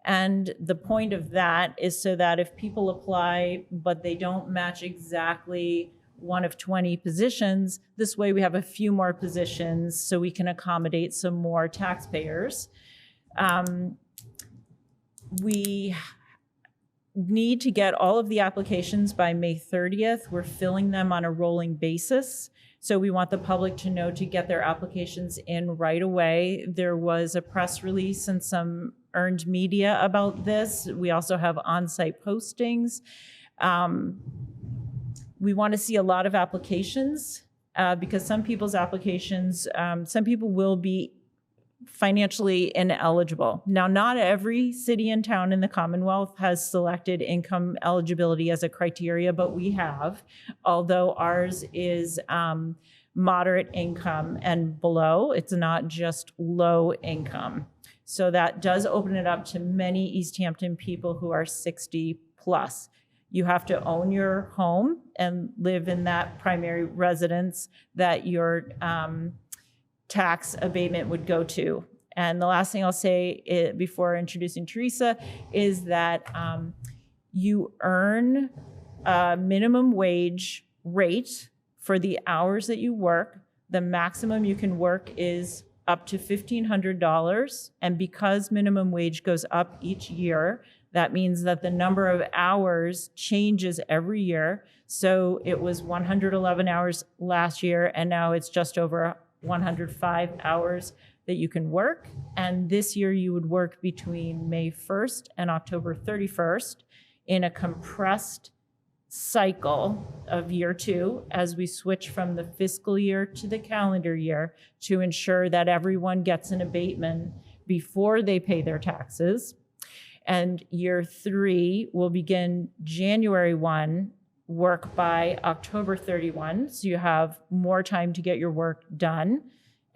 And the point of that is so that if people apply, but they don't match exactly one of 20 positions, this way we have a few more positions so we can accommodate some more taxpayers. We need to get all of the applications by May 30th. We're filling them on a rolling basis. So we want the public to know to get their applications in right away. There was a press release and some earned media about this. We also have on-site postings. We want to see a lot of applications because some people's applications, some people will be financially ineligible. Now, not every city and town in the Commonwealth has selected income eligibility as a criteria, but we have, although ours is moderate income and below. It's not just low income. So that does open it up to many Easthampton people who are 60 plus. You have to own your home and live in that primary residence that your tax abatement would go to. And the last thing I'll say before introducing Teresa is that you earn a minimum wage rate for the hours that you work. The maximum you can work is up to $1,500. And because minimum wage goes up each year, that means that the number of hours changes every year. So it was 111 hours last year, and now it's just over 105 hours that you can work. And this year you would work between May 1st and October 31st in a compressed cycle of year 2 as we switch from the fiscal year to the calendar year to ensure that everyone gets an abatement before they pay their taxes. And year 3 will begin January 1, work by October 31. So you have more time to get your work done,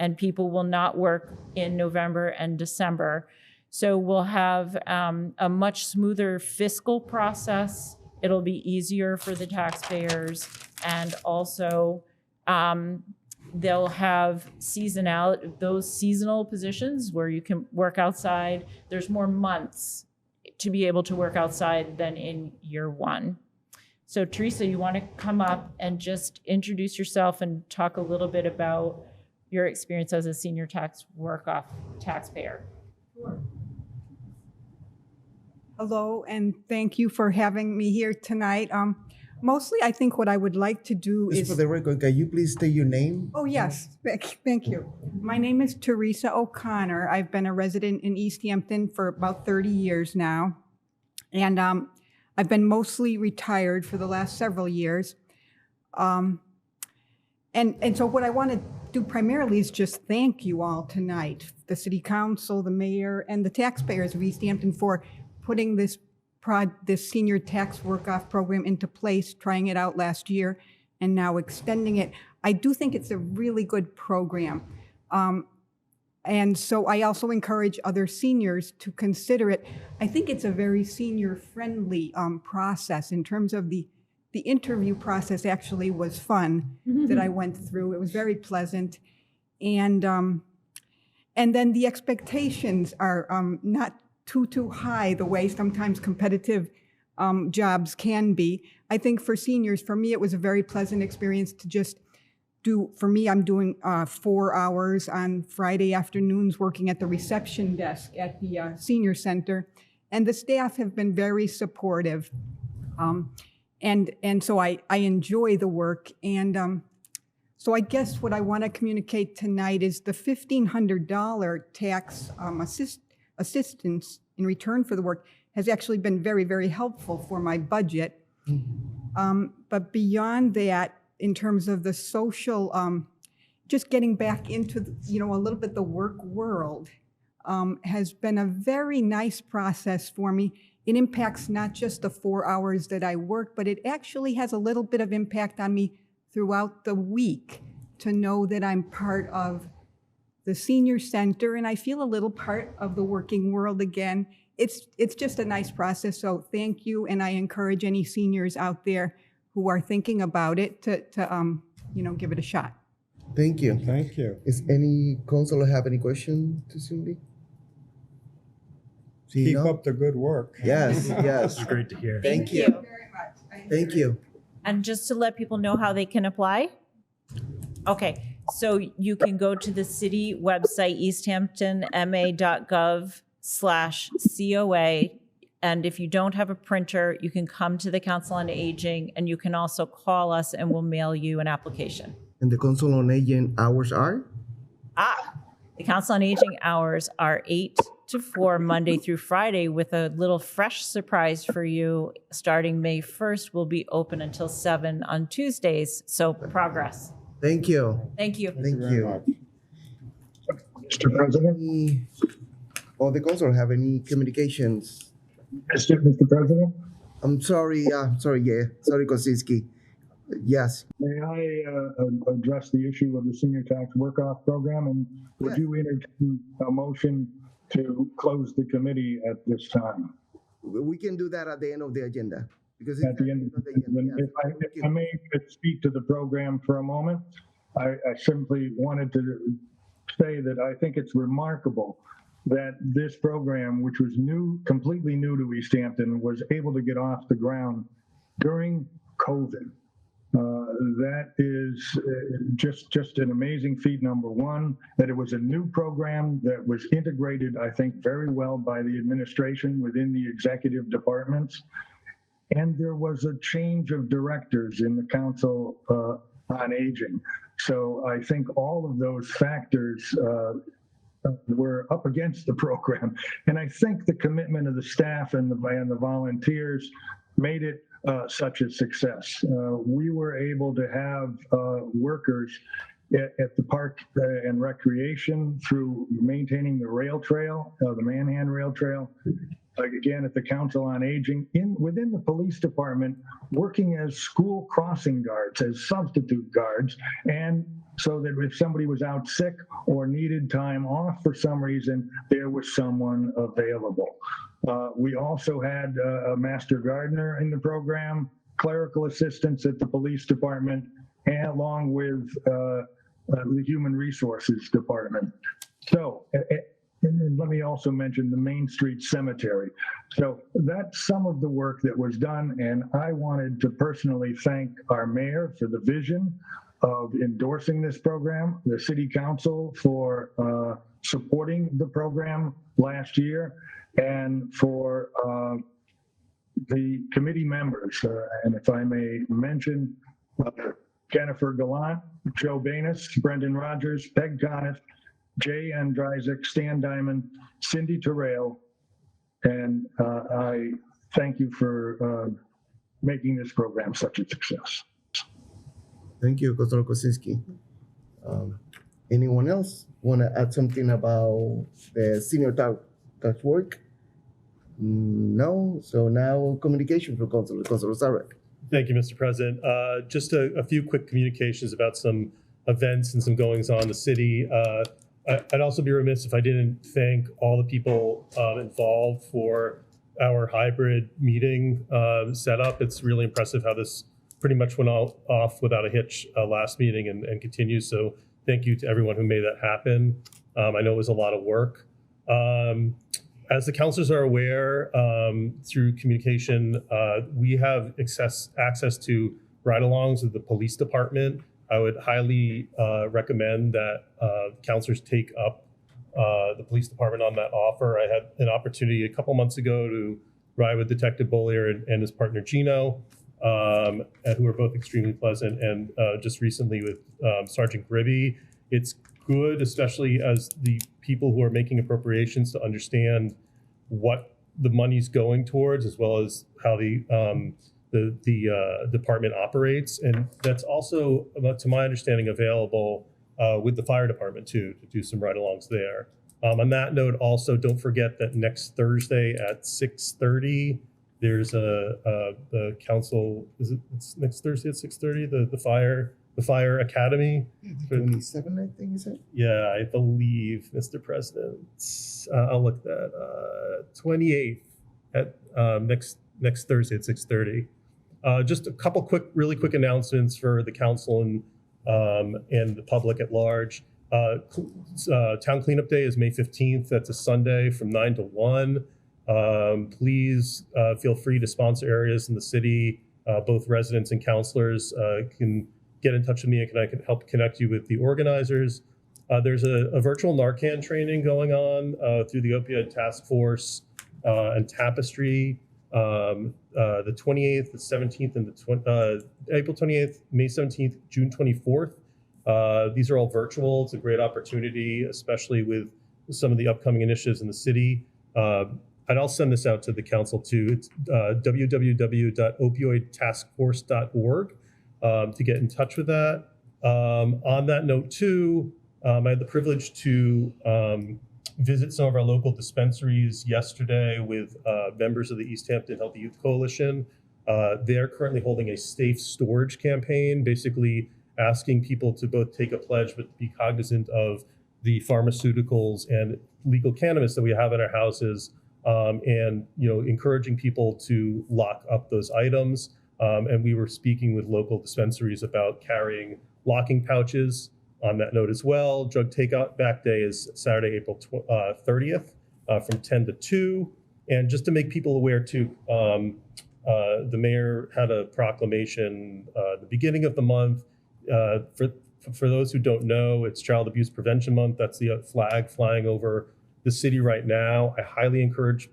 and people will not work in November and December. So we'll have a much smoother fiscal process. It'll be easier for the taxpayers, and also they'll have those seasonal positions where you can work outside. There's more months to be able to work outside than in year 1. So Teresa, you want to come up and just introduce yourself and talk a little bit about your experience as a senior tax work-off taxpayer? Sure. Hello, and thank you for having me here tonight. Mostly, I think what I would like to do Just is... for the record, can you please state your name? Oh, yes. Thank you. My name is Teresa O'Connor. I've been a resident in Easthampton for about 30 years now. And I've been mostly retired for the last several years. And so what I want to do primarily is just thank you all tonight, the City Council, the Mayor, and the taxpayers of Easthampton for putting this senior tax work-off program into place, trying it out last year, and now extending it. I do think it's a really good program. And so I also encourage other seniors to consider it. I think it's a very senior-friendly process in terms of the interview process actually was fun that I went through. It was very pleasant. And then the expectations are not too high the way sometimes competitive jobs can be. I think for seniors, for me, it was a very pleasant experience to just for me, I'm doing 4 hours on Friday afternoons working at the reception desk at the senior center. And the staff have been very supportive. And so I enjoy the work. And so I guess what I want to communicate tonight is the $1,500 tax assistance in return for the work has actually been very, very helpful for my budget. But beyond that, in terms of the social, just getting back into, a little bit the work world has been a very nice process for me. It impacts not just the 4 hours that I work, but it actually has a little bit of impact on me throughout the week to know that I'm part of the senior center and I feel a little part of the working world again. It's just a nice process. So thank you. And I encourage any seniors out there who are thinking about it to give it a shot. Thank you. Thank you. Is any counselor have any question to Cindy? Keep up the good work. Yes, yes. It's great to hear. Thank you. Very much. Thank you. And just to let people know how they can apply. Okay, so you can go to the city website, easthamptonma.gov/COA. And if you don't have a printer, you can come to the Council on Aging, and you can also call us and we'll mail you an application. And the Council on Aging hours are? The Council on Aging hours are 8 to 4 Monday through Friday, with a little fresh surprise for you. Starting May 1st, we'll be open until 7 on Tuesdays. So progress. Thank you. Thank you. Thank you. Mr. President? Or the council have any communications? Mr. President? I'm sorry. Sorry, Kosinski. Yes. May I address the issue of the senior tax work-off program? And would you entertain a motion to close the committee at this time? We can do that at the end of the agenda. Because At the end of the agenda. If I may speak to the program for a moment, I simply wanted to say that I think it's remarkable that this program, which was completely new to Easthampton, was able to get off the ground during COVID. That is just an amazing feat, number one, that it was a new program that was integrated, I think, very well by the administration within the executive departments. And there was a change of directors in the Council on Aging. So I think all of those factors were up against the program. And I think the commitment of the staff and the volunteers made it such a success. We were able to have workers at the Park and Recreation through maintaining the rail trail, the Manhan Rail Trail, again at the Council on Aging, within the police department, working as school crossing guards, as substitute guards, and so that if somebody was out sick or needed time off for some reason, there was someone available. We also had a master gardener in the program, clerical assistants at the police department, and along with the human resources department. So, and let me also mention the Main Street Cemetery. So that's some of the work that was done, and I wanted to personally thank our mayor for the vision of endorsing this program, the city council for supporting the program last year, and for the committee members. And if I may mention, Jennifer Gallant, Joe Banis, Brendan Rogers, Peg Conniff, Jay Andryzik, Stan Diamond, Cindy Terrell, and I thank you for making this program such a success. Thank you, Councilor Kosinski. Anyone else want to add something about the senior tax work? No. So now communication from Councilor Sarek. Thank you, Mr. President. Just a few quick communications about some events and some goings on in the city. I'd also be remiss if I didn't thank all the people involved for our hybrid meeting setup. It's really impressive how this pretty much went off without a hitch last meeting and continues. So thank you to everyone who made that happen. I know it was a lot of work. As the councilors are aware, through communication, we have access to ride-alongs with the police department. I would highly recommend that councilors take up the police department on that offer. I had an opportunity a couple months ago to ride with Detective Bollier and his partner Gino, who are both extremely pleasant, and just recently with Sergeant Gribby. It's good, especially as the people who are making appropriations, to understand what the money's going towards, as well as how the department operates. And that's also, to my understanding, available with the fire department too, to do some ride-alongs there. On that note, also, don't forget that next Thursday at 6:30, there's the council, it's next Thursday at 6:30, the fire academy. 27, I think, is it? Yeah, I believe, Mr. President. I'll look that. 28th at next Thursday at 6:30. Just a couple really quick announcements for the council and the public at large. Town Cleanup Day is May 15th. That's a Sunday from 9 to 1. Please feel free to sponsor areas in the city. Both residents and councilors can get in touch with me, and I can help connect you with the organizers. There's a virtual Narcan training going on through the Opioid Task Force and Tapestry. The 28th, the 17th, and the April 28th, May 17th, June 24th. These are all virtual. It's a great opportunity, especially with some of the upcoming initiatives in the city. And I'll send this out to the council too. It's www.opioidtaskforce.org to get in touch with that. On that note too, I had the privilege to visit some of our local dispensaries yesterday with members of the Easthampton Healthy Youth Coalition. They're currently holding a safe storage campaign, basically asking people to both take a pledge but be cognizant of the pharmaceuticals and legal cannabis that we have in our houses, and encouraging people to lock up those items. And we were speaking with local dispensaries about carrying locking pouches. On that note as well, Drug Takeout Back Day is Saturday, April 30th from 10 to 2. And just to make people aware too, The mayor had a proclamation at the beginning of the month. For those who don't know, it's Child Abuse Prevention Month. That's the flag flying over the city right now. I highly encourage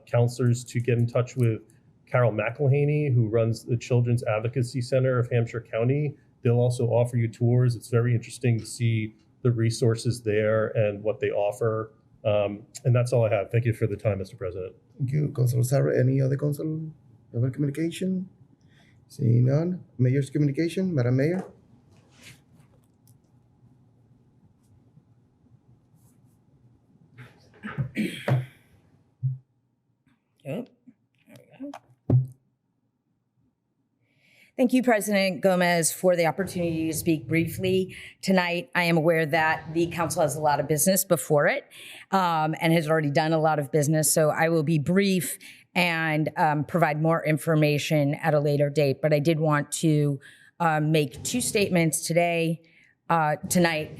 counselors to get in touch with Carol McElhaney, who runs the Children's Advocacy Center of Hampshire County. They'll also offer you tours. It's very interesting to see the resources there and what they offer. And that's all I have. Thank you for the time, Mr. President. Thank you, Councilor Sarah. Any other council member communication? Seeing none. Mayor's communication, Madam Mayor. Thank you, President Gomez, for the opportunity to speak briefly tonight. I am aware that the council has a lot of business before it and has already done a lot of business, so I will be brief and provide more information at a later date. But I did want to make two statements tonight.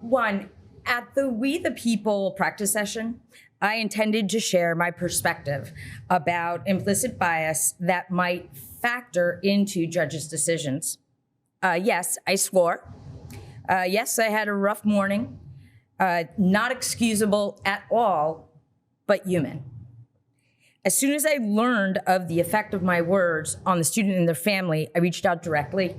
One, at the We the People practice session, I intended to share my perspective about implicit bias that might factor into judges' decisions. Yes, I swore. Yes, I had a rough morning. Not excusable at all, but human. As soon as I learned of the effect of my words on the student and their family, I reached out directly.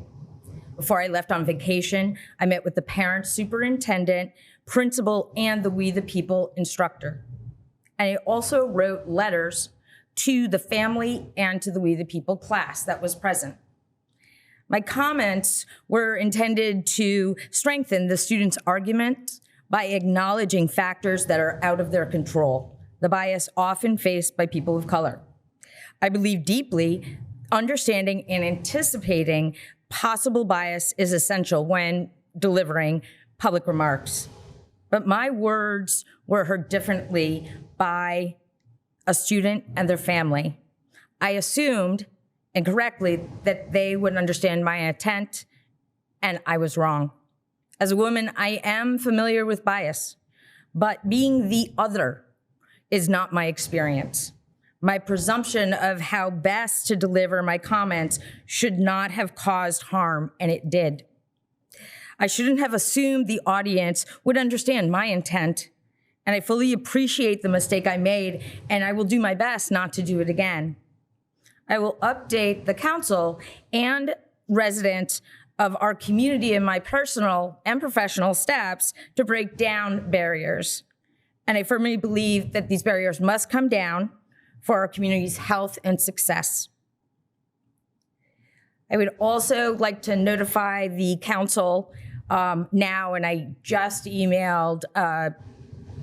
Before I left on vacation, I met with the parent, superintendent, principal, and the We the People instructor. And I also wrote letters to the family and to the We the People class that was present. My comments were intended to strengthen the students' argument by acknowledging factors that are out of their control, the bias often faced by people of color. I believe deeply understanding and anticipating possible bias is essential when delivering public remarks. But my words were heard differently by a student and their family. I assumed, and correctly, that they would understand my intent, and I was wrong. As a woman, I am familiar with bias, but being the other is not my experience. My presumption of how best to deliver my comments should not have caused harm, and it did. I shouldn't have assumed the audience would understand my intent, and I fully appreciate the mistake I made, and I will do my best not to do it again. I will update the council and residents of our community and my personal and professional steps to break down barriers. And I firmly believe that these barriers must come down for our community's health and success. I would also like to notify the council now, and I just emailed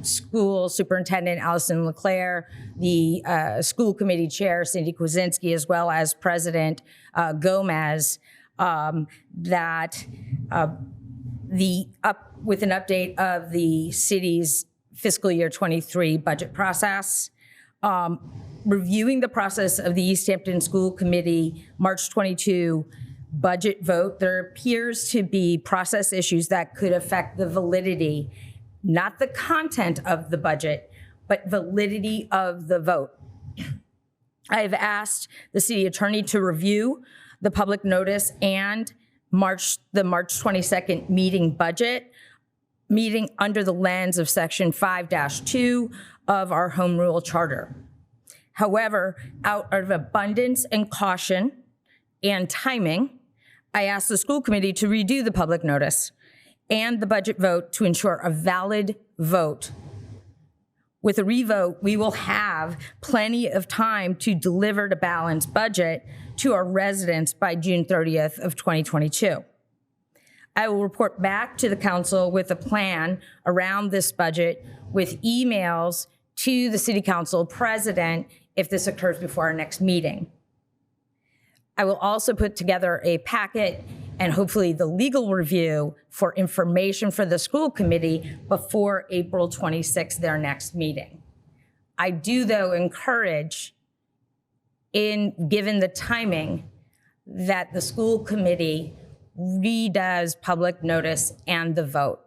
School Superintendent Allison LeClaire, the school committee chair, Cindy Kwasinski, as well as President Gomez, that with an update of the city's fiscal year 23 budget process, reviewing the process of the Easthampton School Committee March 22 budget vote, there appears to be process issues that could affect the validity, not the content of the budget, but validity of the vote. I have asked the city attorney to review the public notice and the March 22nd meeting under the lens of section 5-2 of our home rule charter. However, out of abundance and caution and timing, I asked the school committee to redo the public notice and the budget vote to ensure a valid vote. With a revote, we will have plenty of time to deliver the balanced budget to our residents by June 30th of 2022. I will report back to the council with a plan around this budget with emails to the city council president if this occurs before our next meeting. I will also put together a packet and hopefully the legal review for information for the school committee before April 26th, their next meeting. I do, though, encourage, given the timing, that the school committee redoes public notice and the vote,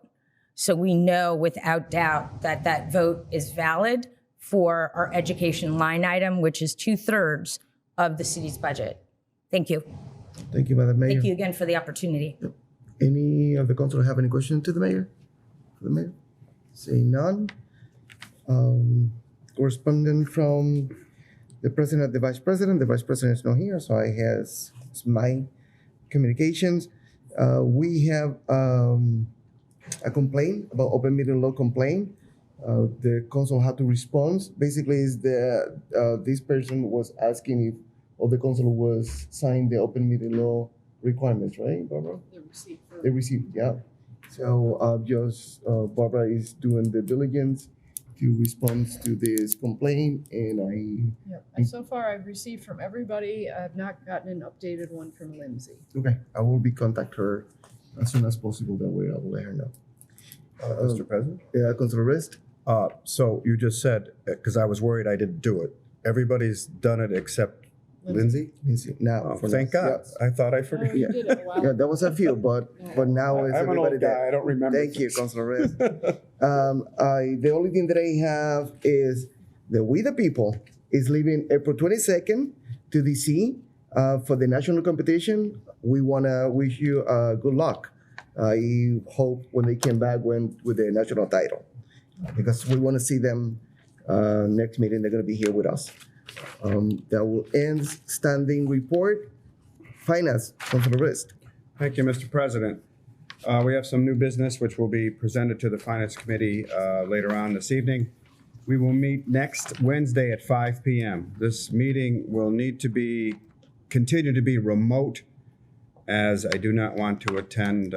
so we know without doubt that that vote is valid for our education line item, which is 2/3 of the city's budget. Thank you. Thank you, Madam Mayor. Thank you again for the opportunity. Any of the council have any questions to the mayor? For the mayor? Seeing none. Correspondent from the president and the vice president. The vice president is not here, so I has my communications. We have a complaint about open meeting law complaint. The council had to respond. Basically, is this person was asking if all the council was signed the open meeting law requirements, right, Barbara? They received, yeah. So just Barbara is doing the diligence to respond to this complaint, and Yep. And so far, I've received from everybody. I've not gotten an updated one from Lindsay. okay, I will be contact her as soon as possible. That way I will let her know. Mr. President? Yeah, Councilor Rist? So you just said, because I was worried I didn't do it, everybody's done it except Lindsay? Lindsay, now. Oh, thank God. Yes. I thought I forgot. You did it a while. Yeah, there was a few, but now it's I'm an everybody old guy. there. I don't remember. Thank you, things. Councilor Rist. The only thing that I have is that We the People is leaving April 22nd to DC for the national competition. We want to wish you good luck. I hope when they came back with the national title, because we want to see them next meeting. They're going to be here with us. That will end standing report. Finance, Councilor Rist. Thank you, Mr. President. We have some new business which will be presented to the Finance Committee later on this evening. We will meet next Wednesday at 5 p.m. This meeting will need to continue to be remote, as I do not want to attend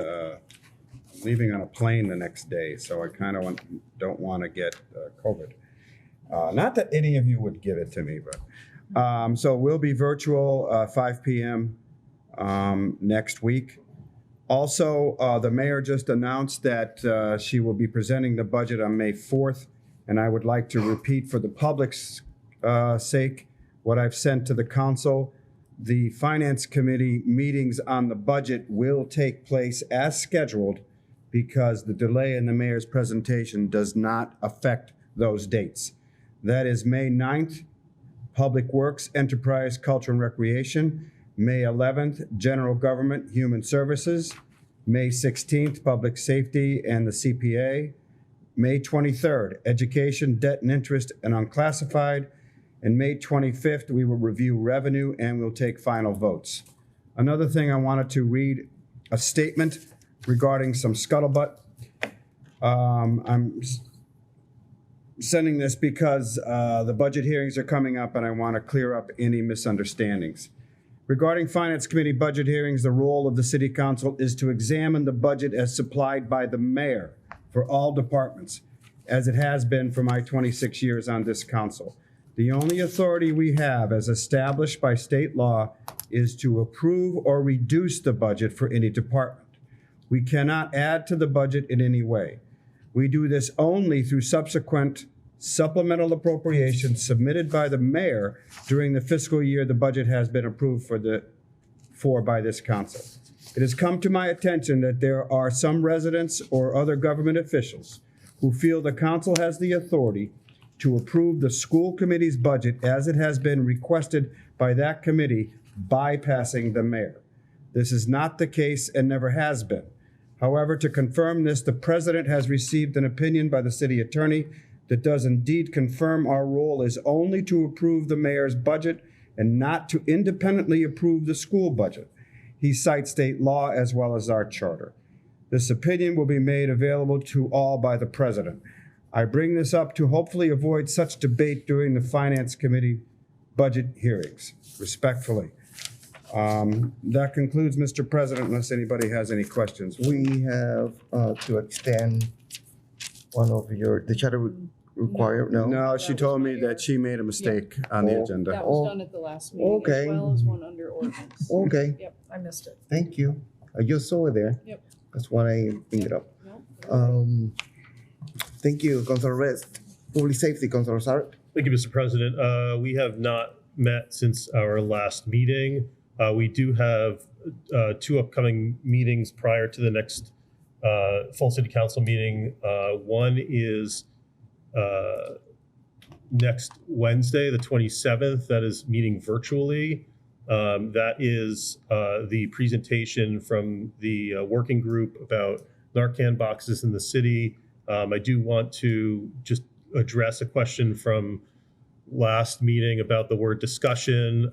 leaving on a plane the next day, so I kind of don't want to get COVID. Not that any of you would give it to me, but so we'll be virtual 5 p.m. Next week. Also, the mayor just announced that she will be presenting the budget on May 4th, and I would like to repeat for the public's sake what I've sent to the council. The Finance Committee meetings on the budget will take place as scheduled because the delay in the mayor's presentation does not affect those dates. That is May 9th, Public Works, Enterprise, Culture and Recreation. May 11th, General Government, Human Services. May 16th, Public Safety and the CPA. May 23rd, Education, Debt and Interest and Unclassified. And May 25th, we will review revenue and we'll take final votes. Another thing I wanted to read, a statement regarding some scuttlebutt. I'm sending this because the budget hearings are coming up and I want to clear up any misunderstandings. Regarding Finance Committee budget hearings, the role of the City Council is to examine the budget as supplied by the mayor for all departments, as it has been for my 26 years on this council. The only authority we have, as established by state law, is to approve or reduce the budget for any department. We cannot add to the budget in any way. We do this only through subsequent supplemental appropriations submitted by the mayor during the fiscal year the budget has been approved for by this council. It has come to my attention that there are some residents or other government officials who feel the council has the authority to approve the school committee's budget as it has been requested by that committee, bypassing the mayor. This is not the case and never has been. However, to confirm this, the president has received an opinion by the city attorney that does indeed confirm our role is only to approve the mayor's budget and not to independently approve the school budget. He cites state law as well as our charter. This opinion will be made available to all by the president. I bring this up to hopefully avoid such debate during the Finance Committee budget hearings. Respectfully. That concludes, Mr. President, unless anybody has any questions. We have to extend one of the charter require, no? No, she told me that she made a mistake on the agenda. That was done at the last meeting, Okay. as well as one under ordinance. Okay. Yep, I missed it. Thank you. I just saw it there. Yep. That's why I bring it up. Thank you, Councilor Rest. Public Safety, Councilor Sarek. Thank you, Mr. President. We have not met since our last meeting. We do have two upcoming meetings prior to the next full city council meeting. One is next Wednesday, the 27th. That is meeting virtually. That is the presentation from the working group about Narcan boxes in the city. I do want to just address a question from last meeting about the word discussion.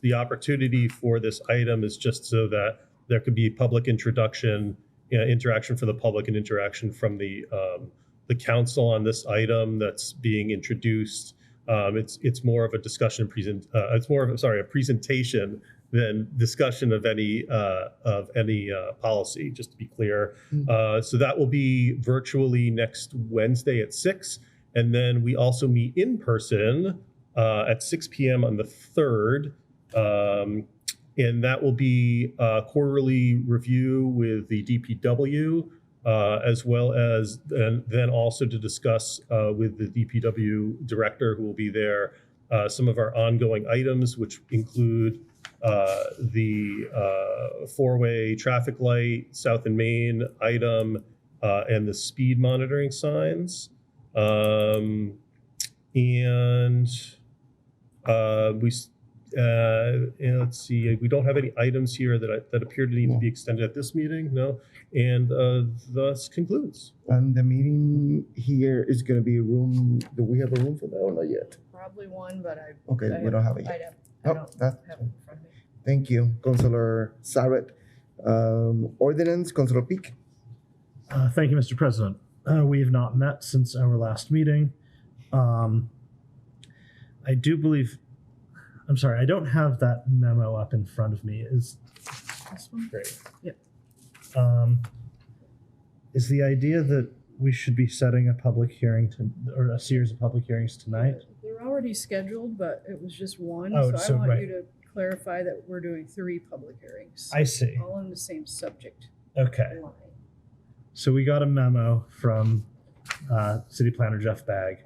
The opportunity for this item is just so that there could be public interaction for the public and interaction from the council on this item that's being introduced. It's more of a discussion a presentation than discussion of any policy, just to be clear. So that will be virtually next Wednesday at 6. And then we also meet in person at 6 p.m. on the 3rd. And that will be a quarterly review with the DPW, as well as then also to discuss with the DPW director who will be there some of our ongoing items, which include the four-way traffic light, South and Main item, and the speed monitoring signs. And let's see, we don't have any items here that appear to need to be extended at this meeting, no? And thus concludes. And the meeting here is going to be a room. Do we have a room for that or not yet? Probably one, but Okay, we don't have it yet. I don't have it in front of me. Thank you, Councilor Saret. Ordinance, Councilor Peak. Thank you, Mr. President. We have not met since our last meeting. I do believe, I'm sorry, I don't have that memo up in front of me. Is This one? great. Yep. Is the idea that we should be setting a public hearing or a series of public hearings tonight? They're already scheduled, but it was just one. Oh, So so I want right. you to clarify that we're doing 3 public hearings. I see. All on the same subject. Okay. line. So we got a memo from City Planner Jeff Bagg.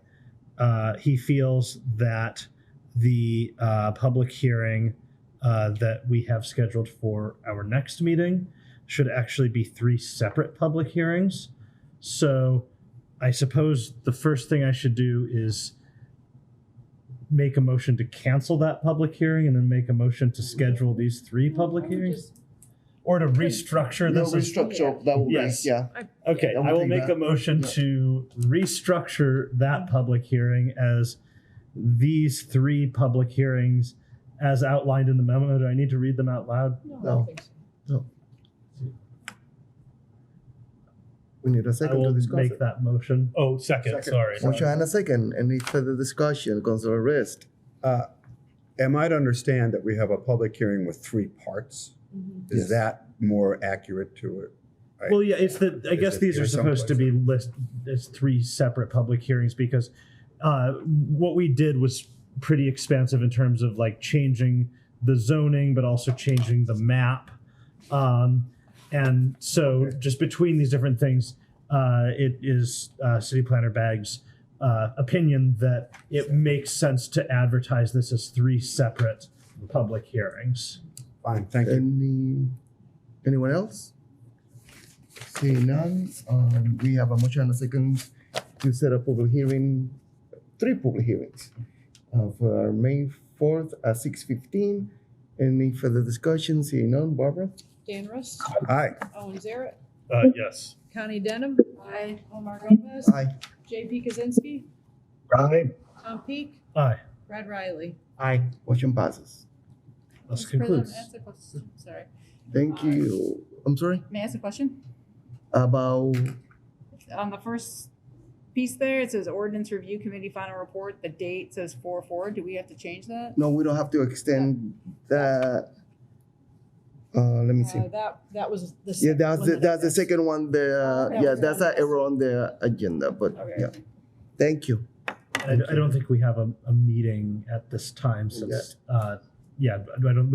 He feels that the public hearing that we have scheduled for our next meeting should actually be 3 separate public hearings. So I suppose the first thing I should do is make a motion to cancel that public hearing and then make a motion to schedule these 3 public hearings? Or to restructure No, this? restructure, that will be, yeah. Okay, I will I will take make that. a motion to restructure that public hearing as these 3 public hearings as outlined in the memo. Do I need to read them out loud? No. No. We need a I second will to discuss make it. that motion. Oh, second, sorry. Motion and a second. Any further discussion, Councilor Rist? Am I to understand that we have a public hearing with 3 parts? Is Yes. that more accurate to it? Well, yeah, it's that I Is guess it these here are supposed to be listed as 3 separate public hearings because what we did was pretty expansive in terms of like changing the zoning, but also changing the map. And so just between these different things, it is City Planner Bagg's opinion that it makes sense to advertise this as 3 separate public hearings. Fine, thank you. Anyone else? Seeing none, we have a motion and a second to set up public hearing, 3 public hearings for May 4th at 6:15. Any further discussion? Seeing none, Barbara? Dan Rust. Aye. Owen Zaret. Yes. Connie Denham. Aye. Omar Gomez. Aye. JP Kaczynski. Aye. Tom Peak. Aye. Brad Riley. Aye. Motion passes. This Mr. President, concludes. may I ask a question? Sorry. Thank you. I'm sorry? May I ask a question? About, On the first piece there, it says ordinance review committee final report. The date says 4/4. Do we have to change that? no, we don't have to extend that. Let me see. That was the Yeah, second that's one the, that I that's the missed. second one there. That Yeah, was that's on an error on the agenda, but Okay. yeah. Thank you. I don't think we have a meeting at this time since, we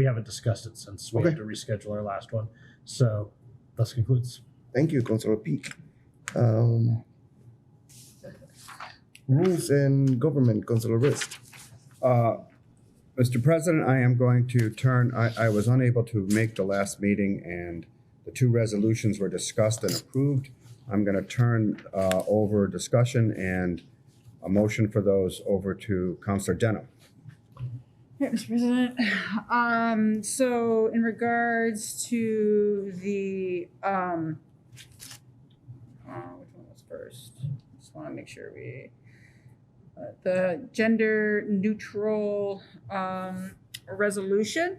haven't discussed it since we had to reschedule our last one. So thus concludes. Thank you, Councilor Peak. Rules and Government, Councilor Rist. Mr. President, I am going to turn, I was unable to make the last meeting and the 2 resolutions were discussed and approved. I'm going to turn over discussion and a motion for those over to Councilor Denham. Yeah, Mr. President. So in regards to the, which one was first? Just want to make sure the gender neutral resolution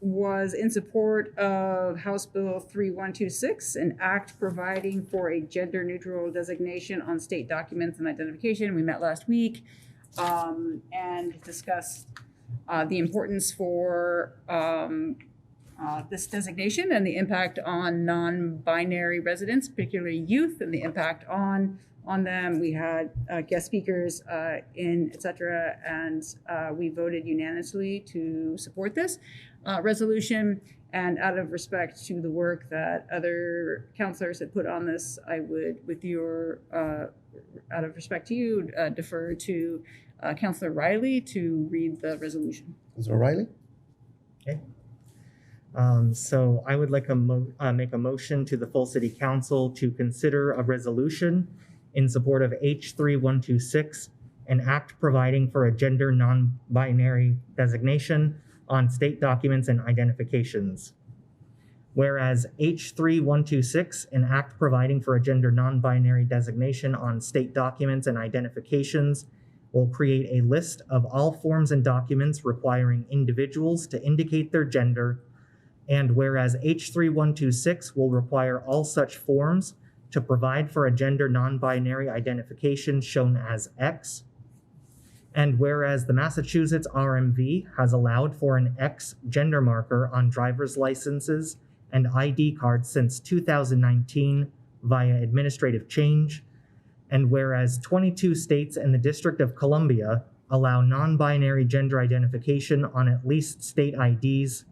was in support of House Bill 3126, an act providing for a gender neutral designation on state documents and identification. We met last week and discussed the importance for this designation and the impact on non-binary residents, particularly youth, and the impact on them. We had guest speakers in, et cetera, and we voted unanimously to support this resolution. And out of respect to the work that other councilors had put on this, I would, with your, out of respect to you, defer to Councilor Riley to read the resolution. Councilor Riley? Okay. So I would like make a motion to the full city council to consider a resolution in support of H3126, an act providing for a gender non-binary designation on state documents and identifications. Whereas H3126, an act providing for a gender non-binary designation on state documents and identifications, will create a list of all forms and documents requiring individuals to indicate their gender. And whereas H3126 will require all such forms to provide for a gender non-binary identification shown as X. And whereas the Massachusetts RMV has allowed for an X gender marker on driver's licenses and ID cards since 2019 via administrative change. And whereas 22 states and the District of Columbia allow non-binary gender identification on at least state IDs.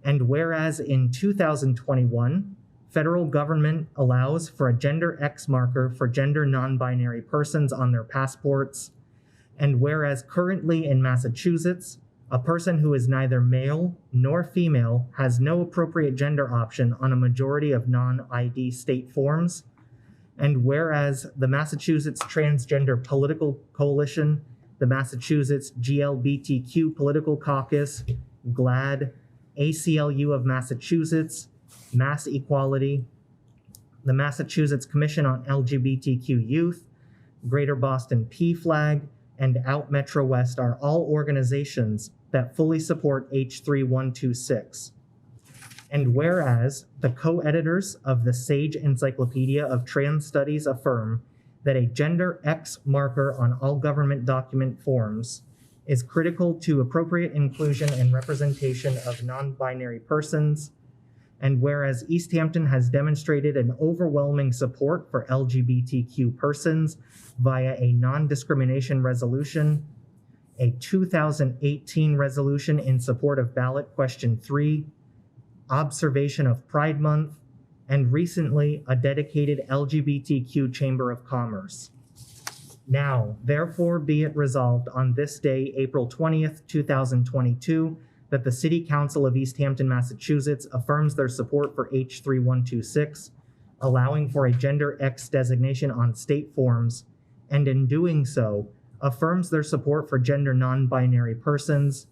And whereas in 2021, federal government allows for a gender X marker for gender non-binary persons on their passports. And whereas currently in Massachusetts, a person who is neither male nor female has no appropriate gender option on a majority of non-ID state forms. And whereas the Massachusetts Transgender Political Coalition, the Massachusetts GLBTQ Political Caucus, GLAAD, ACLU of Massachusetts, Mass Equality, the Massachusetts Commission on LGBTQ Youth, Greater Boston PFLAG, and Out Metro West are all organizations that fully support H3126. And whereas the co-editors of the Sage Encyclopedia of Trans Studies affirm that a gender X marker on all government document forms is critical to appropriate inclusion and representation of non-binary persons, and whereas Easthampton has demonstrated an overwhelming support for LGBTQ persons via a non-discrimination resolution, a 2018 resolution in support of ballot question 3, observation of Pride Month, and recently a dedicated LGBTQ Chamber of Commerce. Now, therefore be it resolved on this day, April 20th, 2022, that the City Council of Easthampton, Massachusetts affirms their support for H3126, allowing for a gender X designation on state forms, and in doing so, affirms their support for gender non-binary persons,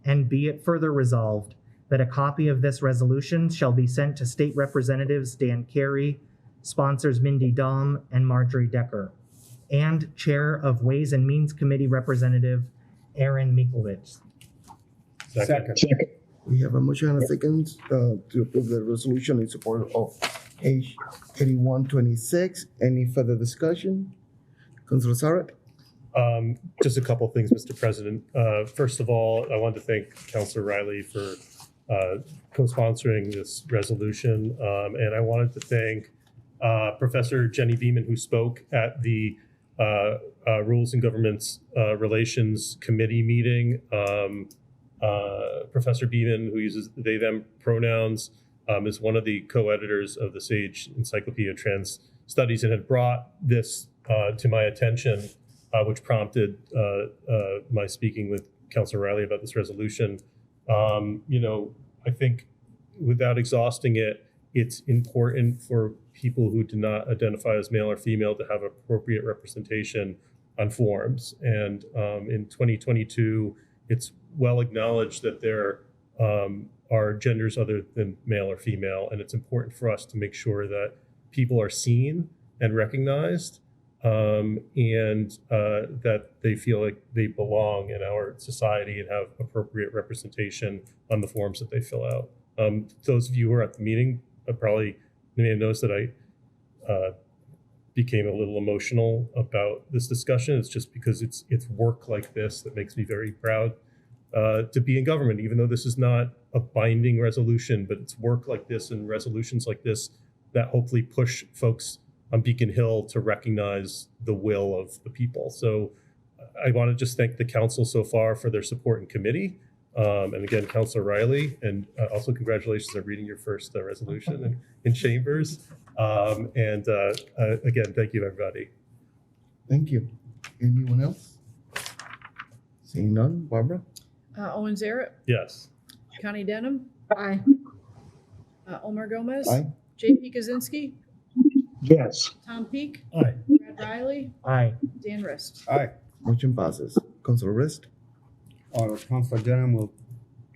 and be it further resolved that a copy of this resolution shall be sent to State Representatives Dan Carey, sponsors Mindy Dahm and Marjorie Decker, and Chair of Ways and Means Committee Representative Aaron Mikulowicz. Second. We have a motion and a second to approve the resolution in support of H8126. Any further discussion? Councilor Sarek? Just a couple things, Mr. President. First of all, I want to thank Councilor Riley for co-sponsoring this resolution. And I wanted to thank Professor Jenny Beeman, who spoke at the Rules and Governments Relations Committee meeting. Professor Beeman, who uses they, them pronouns, is one of the co-editors of the Sage Encyclopedia of Trans Studies and had brought this to my attention, which prompted my speaking with Councilor Riley about this resolution. I think without exhausting it, it's important for people who do not identify as male or female to have appropriate representation on forms. And in 2022, it's well acknowledged that there are genders other than male or female, and it's important for us to make sure that people are seen and recognized, and that they feel like they belong in our society and have appropriate representation on the forms that they fill out. Those of you who are at the meeting probably may have noticed that I became a little emotional about this discussion. It's just because it's work like this that makes me very proud to be in government, even though this is not a binding resolution, but it's work like this and resolutions like this that hopefully push folks on Beacon Hill to recognize the will of the people. So I want to just thank the council so far for their support in committee. And again, Councilor Riley, and also congratulations on reading your first resolution in chambers. Again, thank you, everybody. Thank you. Anyone else? Seeing none, Barbara? Owen Zarrett, Yes. Connie Denham. Aye. Omar Gomez. Aye. J.P. Kaczynski. Yes. Tom Peak. Aye. Brad Riley. Aye. Dan Rist. Aye. Motion passes. Councilor Rist? Councilor Denham will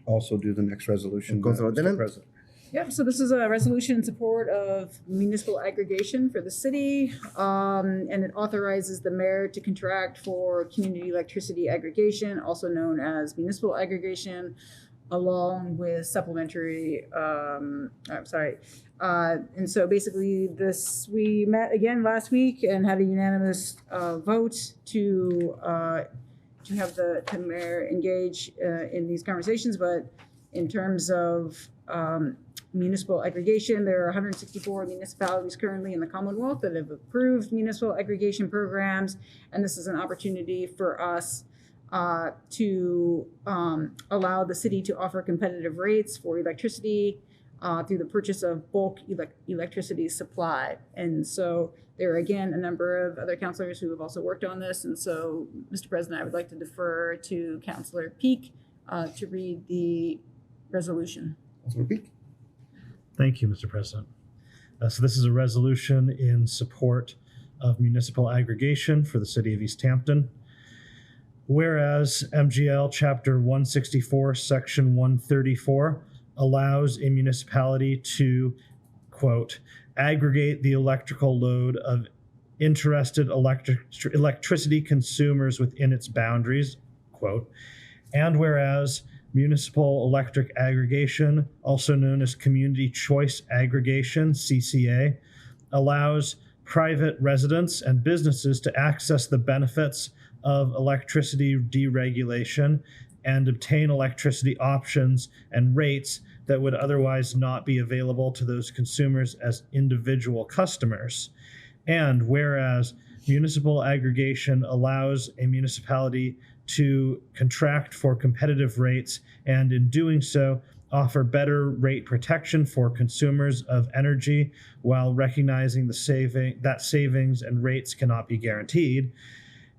also do the next resolution. Councilor Mr. Denham? President. Yep, so this is a resolution in support of municipal aggregation for the city, and it authorizes the mayor to contract for community electricity aggregation, also known as municipal aggregation, along with supplementary, and so basically we met again last week and had a unanimous vote to have the mayor engage in these conversations, but in terms of municipal aggregation, there are 164 municipalities currently in the Commonwealth that have approved municipal aggregation programs, and this is an opportunity for us to allow the city to offer competitive rates for electricity through the purchase of bulk electricity supply. And so there are, again, a number of other councilors who have also worked on this, and so, Mr. President, I would like to defer to Councilor Peak to read the resolution. Councilor Peak? Thank you, Mr. President. So this is a resolution in support of municipal aggregation for the city of Easthampton. Whereas MGL Chapter 164, Section 134 allows a municipality to, quote, aggregate the electrical load of interested electricity consumers within its boundaries, quote, and whereas municipal electric aggregation, also known as community choice aggregation, CCA, allows private residents and businesses to access the benefits of electricity deregulation and obtain electricity options and rates that would otherwise not be available to those consumers as individual customers. And whereas municipal aggregation allows a municipality to contract for competitive rates and in doing so offer better rate protection for consumers of energy while recognizing that savings and rates cannot be guaranteed.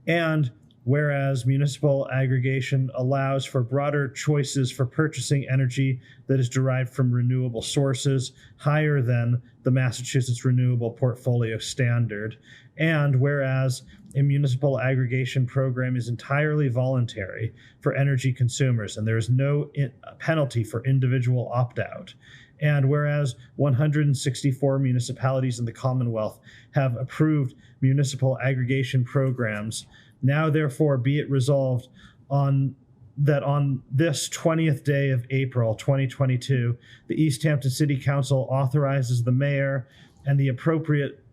And whereas municipal aggregation allows for broader choices for purchasing energy that is derived from renewable sources higher than the Massachusetts Renewable Portfolio Standard. And whereas a municipal aggregation program is entirely voluntary for energy consumers and there is no penalty for individual opt-out. And whereas 164 municipalities in the Commonwealth have approved municipal aggregation programs, now therefore be it resolved on this 20th day of April 2022, the Easthampton City Council authorizes the mayor and the appropriate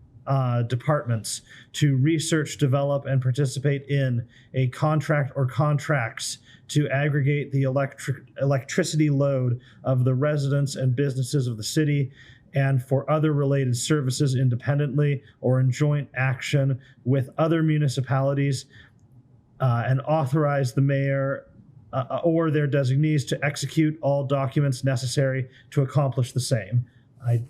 departments to research, develop, and participate in a contract or contracts to aggregate the electricity load of the residents and businesses of the city and for other related services independently or in joint action with other municipalities, and authorize the mayor or their designees to execute all documents necessary to accomplish the same. I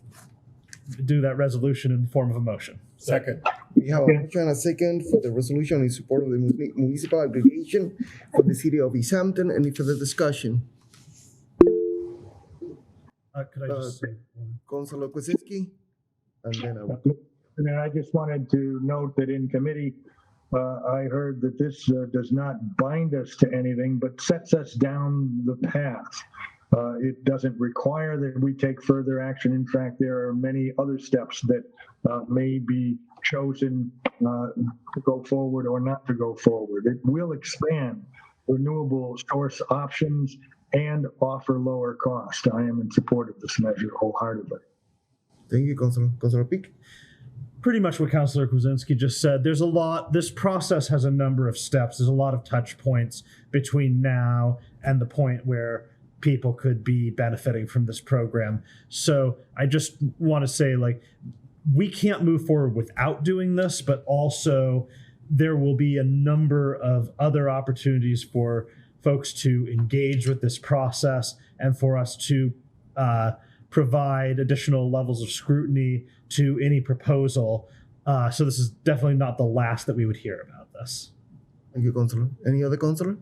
do that resolution in the form of a motion. Second. We have a motion and a second for the resolution in support of the municipal aggregation for the city of Easthampton. Any further discussion? Could I just say one? Councilor Kwasinski, and then I will. And then I just wanted to note that in committee, I heard that this does not bind us to anything, but sets us down the path. It doesn't require that we take further action. In fact, there are many other steps that may be chosen to go forward or not to go forward. It will expand renewable source options and offer lower cost. I am in support of this measure wholeheartedly. Thank you, Councilor Peak. Pretty much what Councilor Kwasinski just said. There's a lot, this process has a number of steps. There's a lot of touch points between now and the point where people could be benefiting from this program. So I just want to say, like, we can't move forward without doing this, but also there will be a number of other opportunities for folks to engage with this process and for us to provide additional levels of scrutiny to any proposal. So this is definitely not the last that we would hear about this. Thank you, Councilor. Any other Councilor?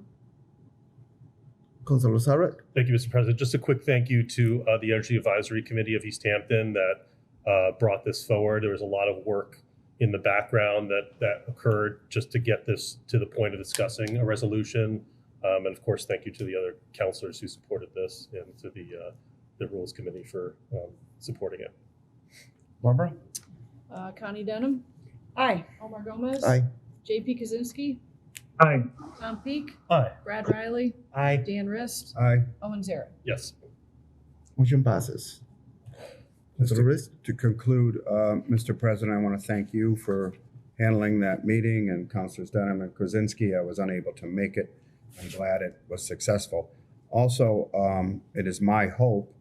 Councilor Sarek? Thank you, Mr. President. Just a quick thank you to the Energy Advisory Committee of Easthampton that brought this forward. There was a lot of work in the background that occurred just to get this to the point of discussing a resolution. And of course, thank you to the other councilors who supported this and to the Rules Committee for supporting it. Barbara? Connie Denham. Aye. Omar Gomez. Aye. JP Kaczynski. Aye. Tom Peak. Aye. Brad Riley. Aye. Dan Rist. Aye. Owen Zarek. Yes. Motion passes. Councilor Rist? To conclude, Mr. President, I want to thank you for handling that meeting, and Councilors Denham and Krasinski. I was unable to make it. I'm glad it was successful. Also, it is my hope,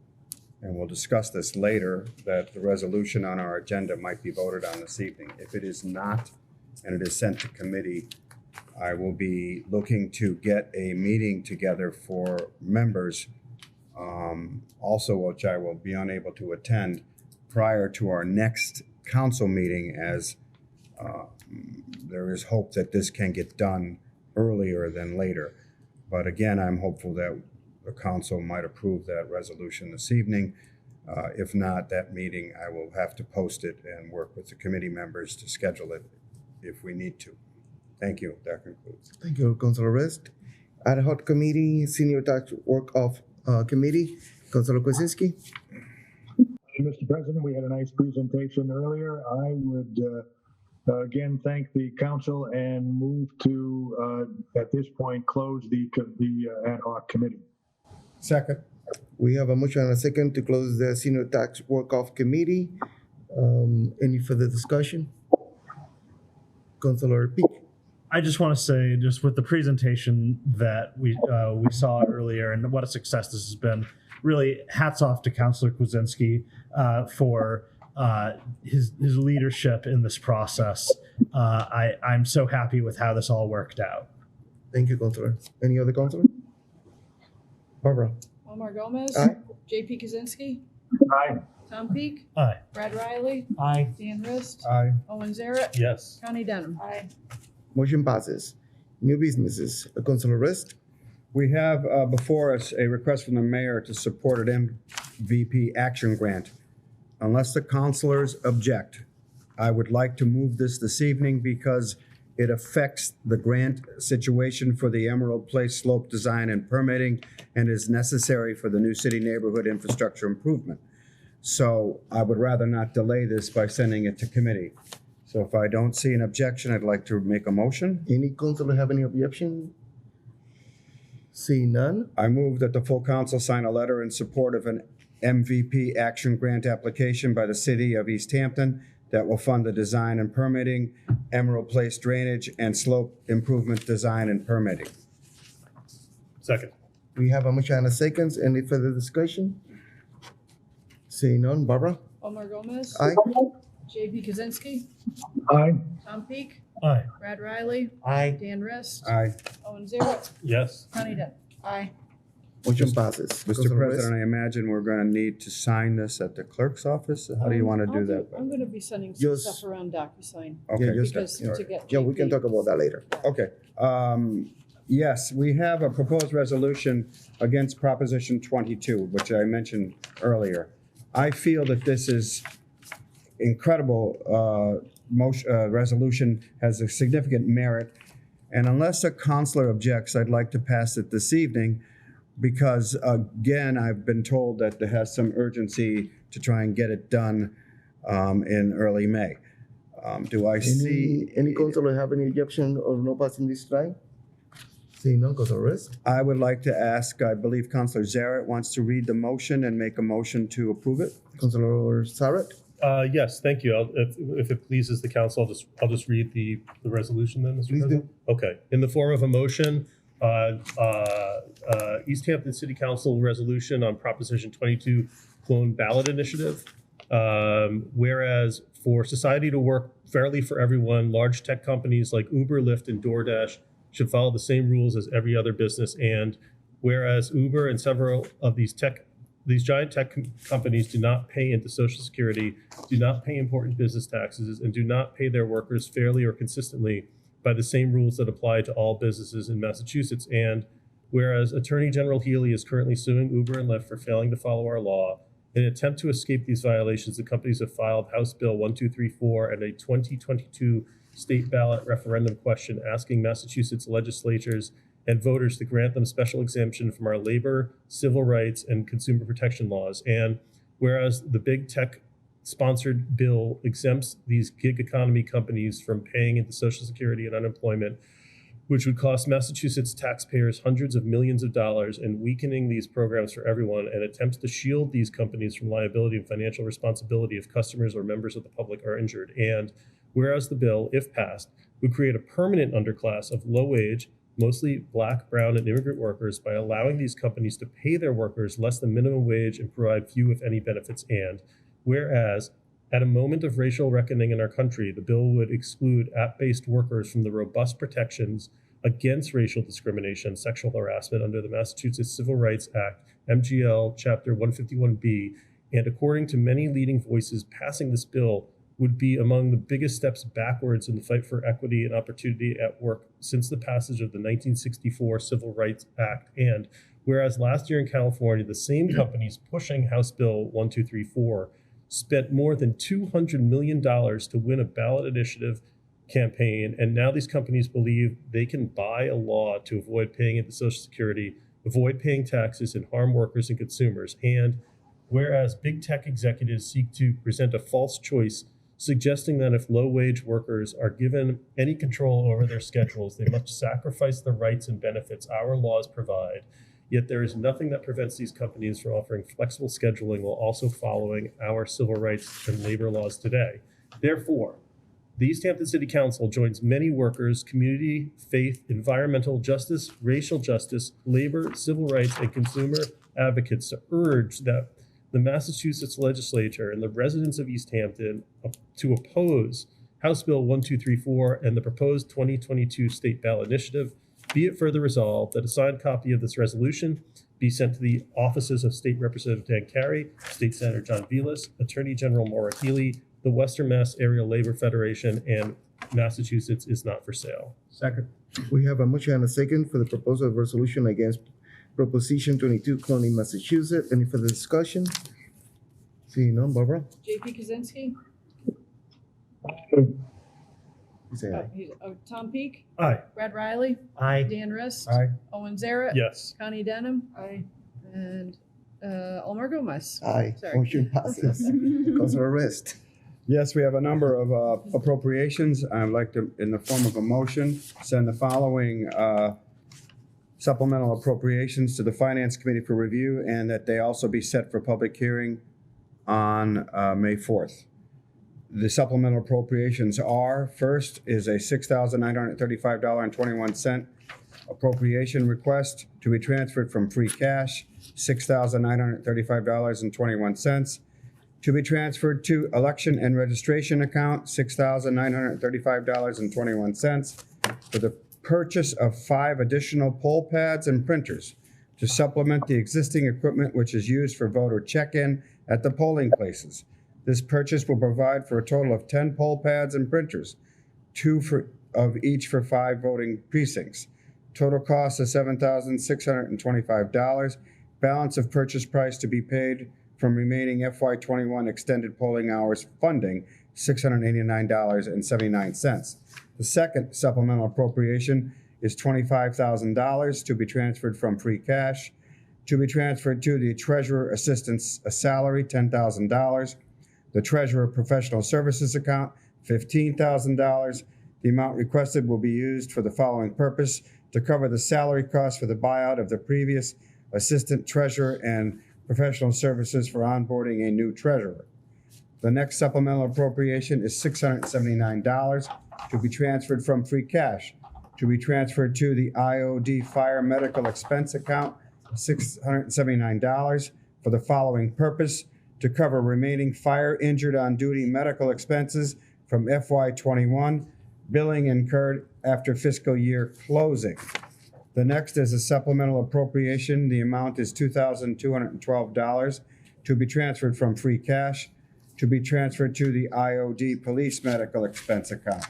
and we'll discuss this later, that the resolution on our agenda might be voted on this evening. If it is not, and it is sent to committee, I will be looking to get a meeting together for members, also which I will be unable to attend prior to our next council meeting, as there is hope that this can get done earlier than later. But again, I'm hopeful that the council might approve that resolution this evening. If not, that meeting, I will have to post it and work with the committee members to schedule it if we need to. Thank you. That concludes. Thank you, Councilor Rist. Ad hoc committee, senior tax work-off committee, Councilor Kwasinski. Mr. President, we had a nice presentation earlier. I would again thank the council and move to, at this point, close the ad hoc committee. Second. We have a motion and a second to close the senior tax work-off committee. Any further discussion? Councilor Peak. I just want to say, just with the presentation that we saw earlier and what a success this has been, really hats off to Councilor Kwasinski for his leadership in this process. I'm so happy with how this all worked out. Thank you, Councilor. Any other Councilor? Barbara? Omar Gomez. Aye. JP Kaczynski. Aye. Tom Peak. Aye. Brad Riley. Aye. Dan Rist. Aye. Owen Zarek. Yes. Connie Denham. Aye. Motion passes. New businesses, Councilor Rist. We have before us a request from the mayor to support an MVP action grant. Unless the councilors object, I would like to move this evening because it affects the grant situation for the Emerald Place slope design and permitting and is necessary for the new city neighborhood infrastructure improvement. So I would rather not delay this by sending it to committee. So if I don't see an objection, I'd like to make a motion. Any councilor have any objection? See none. I move that the full council sign a letter in support of an MVP action grant application by the city of Easthampton that will fund the design and permitting, Emerald Place drainage, and slope improvement design and permitting. Second. We have a motion and a second. Any further discussion? See none. Barbara? Omar Gomez. Aye. JP Kaczynski. Aye. Tom Peak. Aye. Brad Riley. Aye. Dan Rist. Aye. Owen Zarek. Yes. Connie Denham. Aye. Motion passes. Mr. Councilor President, Rist? I imagine we're going to need to sign this at the clerk's office. How do you want to do that? I'm going to be sending some Just- stuff around DocuSign. Okay. Yeah, just- Because to get Yeah, we can JP. talk about that later. Okay. Yes, we have a proposed resolution against Proposition 22, which I mentioned earlier. I feel that this is incredible resolution, has a significant merit. And unless a counselor objects, I'd like to pass it this evening because, again, I've been told that there has some urgency to try and get it done in early May. Do I see? Any counselor have any objection or no passing this tonight? Seeing none, Councilor Rist. I would like to ask, I believe Councilor Zaret wants to read the motion and make a motion to approve it. Councilor Zaret. Yes, thank you. If it pleases the council, I'll just read the resolution then, Mr. President. Okay. In the form of a motion, Easthampton City Council resolution on Proposition 22 clone ballot initiative. Whereas for society to work fairly for everyone, large tech companies like Uber, Lyft, and DoorDash should follow the same rules as every other business. And whereas Uber and several of these giant tech companies do not pay into Social Security, do not pay important business taxes, and do not pay their workers fairly or consistently by the same rules that apply to all businesses in Massachusetts. And whereas Attorney General Healy is currently suing Uber and Lyft for failing to follow our law, in an attempt to escape these violations, the companies have filed House Bill 1234 and a 2022 state ballot referendum question asking Massachusetts legislatures and voters to grant them special exemption from our labor, civil rights, and consumer protection laws. And whereas the big tech sponsored bill exempts these gig economy companies from paying into Social Security and unemployment, which would cost Massachusetts taxpayers hundreds of millions of dollars, and weakening these programs for everyone, and attempts to shield these companies from liability and financial responsibility if customers or members of the public are injured. And whereas the bill, if passed, would create a permanent underclass of low-wage, mostly Black, brown, and immigrant workers by allowing these companies to pay their workers less than minimum wage and provide few, if any, benefits. And whereas, at a moment of racial reckoning in our country, the bill would exclude app-based workers from the robust protections against racial discrimination, sexual harassment under the Massachusetts Civil Rights Act, MGL Chapter 151B, and according to many leading voices, passing this bill would be among the biggest steps backwards in the fight for equity and opportunity at work since the passage of the 1964 Civil Rights Act. And whereas last year in California, the same companies pushing House Bill 1234 spent more than $200 million to win a ballot initiative campaign, and now these companies believe they can buy a law to avoid paying into Social Security, avoid paying taxes, and harm workers and consumers. And whereas big tech executives seek to present a false choice, suggesting that if low-wage workers are given any control over their schedules, they must sacrifice the rights and benefits our laws provide. Yet there is nothing that prevents these companies from offering flexible scheduling while also following our civil rights and labor laws today. Therefore, the Easthampton City Council joins many workers, community, faith, environmental justice, racial justice, labor, civil rights, and consumer advocates to urge that the Massachusetts legislature and the residents of Easthampton to oppose House Bill 1234 and the proposed 2022 state ballot initiative. Be it further resolved that a signed copy of this resolution be sent to the offices of State Representative Dan Carey, State Senator John Velas, Attorney General Maura Healy, the Western Mass Area Labor Federation, and Massachusetts is not for sale. Second. We have a motion and a second for the proposal of resolution against Proposition 22 cloning Massachusetts. Any further discussion? Seeing none, Barbara? JP Kaczynski. You say aye. Tom Peak. Aye. Brad Riley. Aye. Dan Rist. Aye. Owen Zaret. Yes. Connie Denham. Aye. And Omar Gomez. Aye. Sorry. Motion passes. Councilor Rist. Yes, we have a number of appropriations. I'd like to, in the form of a motion, send the following supplemental appropriations to the Finance Committee for review, and that they also be set for public hearing on May 4th. The supplemental appropriations are, first is a $6,935.21 appropriation request to be transferred from free cash, $6,935.21, to be transferred to election and registration account, $6,935.21, for the purchase of 5 additional poll pads and printers to supplement the existing equipment which is used for voter check-in at the polling places. This purchase will provide for a total of 10 poll pads and printers, 2 of each for 5 voting precincts. Total cost is $7,625. Balance of purchase price to be paid from remaining FY21 extended polling hours funding, $689.79. The second supplemental appropriation is $25,000 to be transferred from free cash, to be transferred to the treasurer assistant's salary, $10,000. The treasurer professional services account, $15,000. The amount requested will be used for the following purpose: to cover the salary costs for the buyout of the previous assistant treasurer and professional services for onboarding a new treasurer. The next supplemental appropriation is $679 to be transferred from free cash, to be transferred to the IOD fire medical expense account, $679 for the following purpose: to cover remaining fire injured on duty medical expenses from FY21 billing incurred after fiscal year closing. The next is a supplemental appropriation. The amount is $2,212 to be transferred from free cash, to be transferred to the IOD police medical expense account,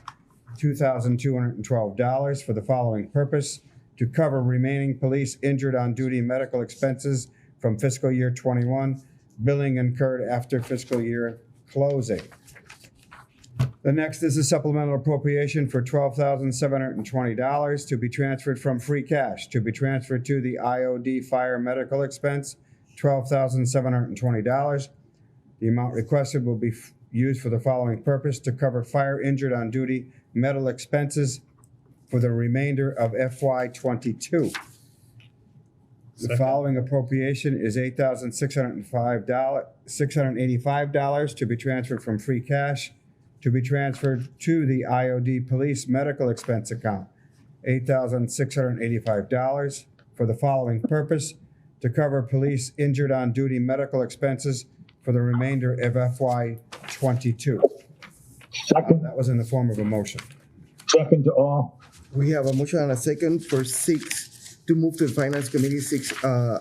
$2,212 for the following purpose: to cover remaining police injured on duty medical expenses from fiscal year 21 billing incurred after fiscal year closing. The next is a supplemental appropriation for $12,720 to be transferred from free cash, to be transferred to the IOD fire medical expense, $12,720. The amount requested will be used for the following purpose: to cover fire injured on duty medical expenses for the remainder of FY22. The following appropriation is $8,685 to be transferred from free cash, to be transferred to the IOD police medical expense account, $8,685 for the following purpose: to cover police injured on duty medical expenses for the remainder of FY22. That was in the form of a motion. Second to all. We have a motion and a second for 6 to move to the Finance Committee 6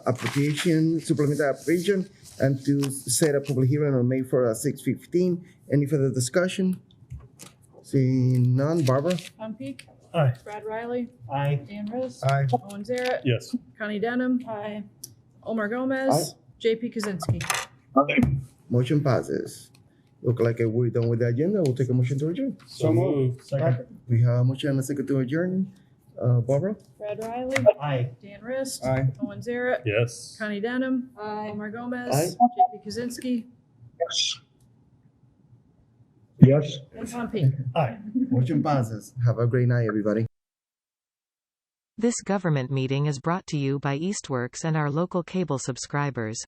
application, supplemental application, and to set a public hearing on May 4 at 6:15. Any further discussion? Seeing none. Barbara? Tom Peak. Aye. Brad Riley. Aye. Dan Riss. Aye. Owen Zaret. Yes. Connie Denham. Aye. Omar Gomez. JP Kaczynski. Motion passes. Look like we're done with the agenda. We'll take a motion to adjourn. So moved. Second. We have a motion and a second to adjourn. Barbara? Brad Riley. Aye. Dan Riss. Aye. Owen Zaret. Yes. Connie Denham. Aye. Omar Gomez. Aye. JP Kaczynski. Yes. Yes. And Tom Peak. Aye. Motion passes. Have a great night, everybody. This government meeting is brought to you by Eastworks and our local cable subscribers.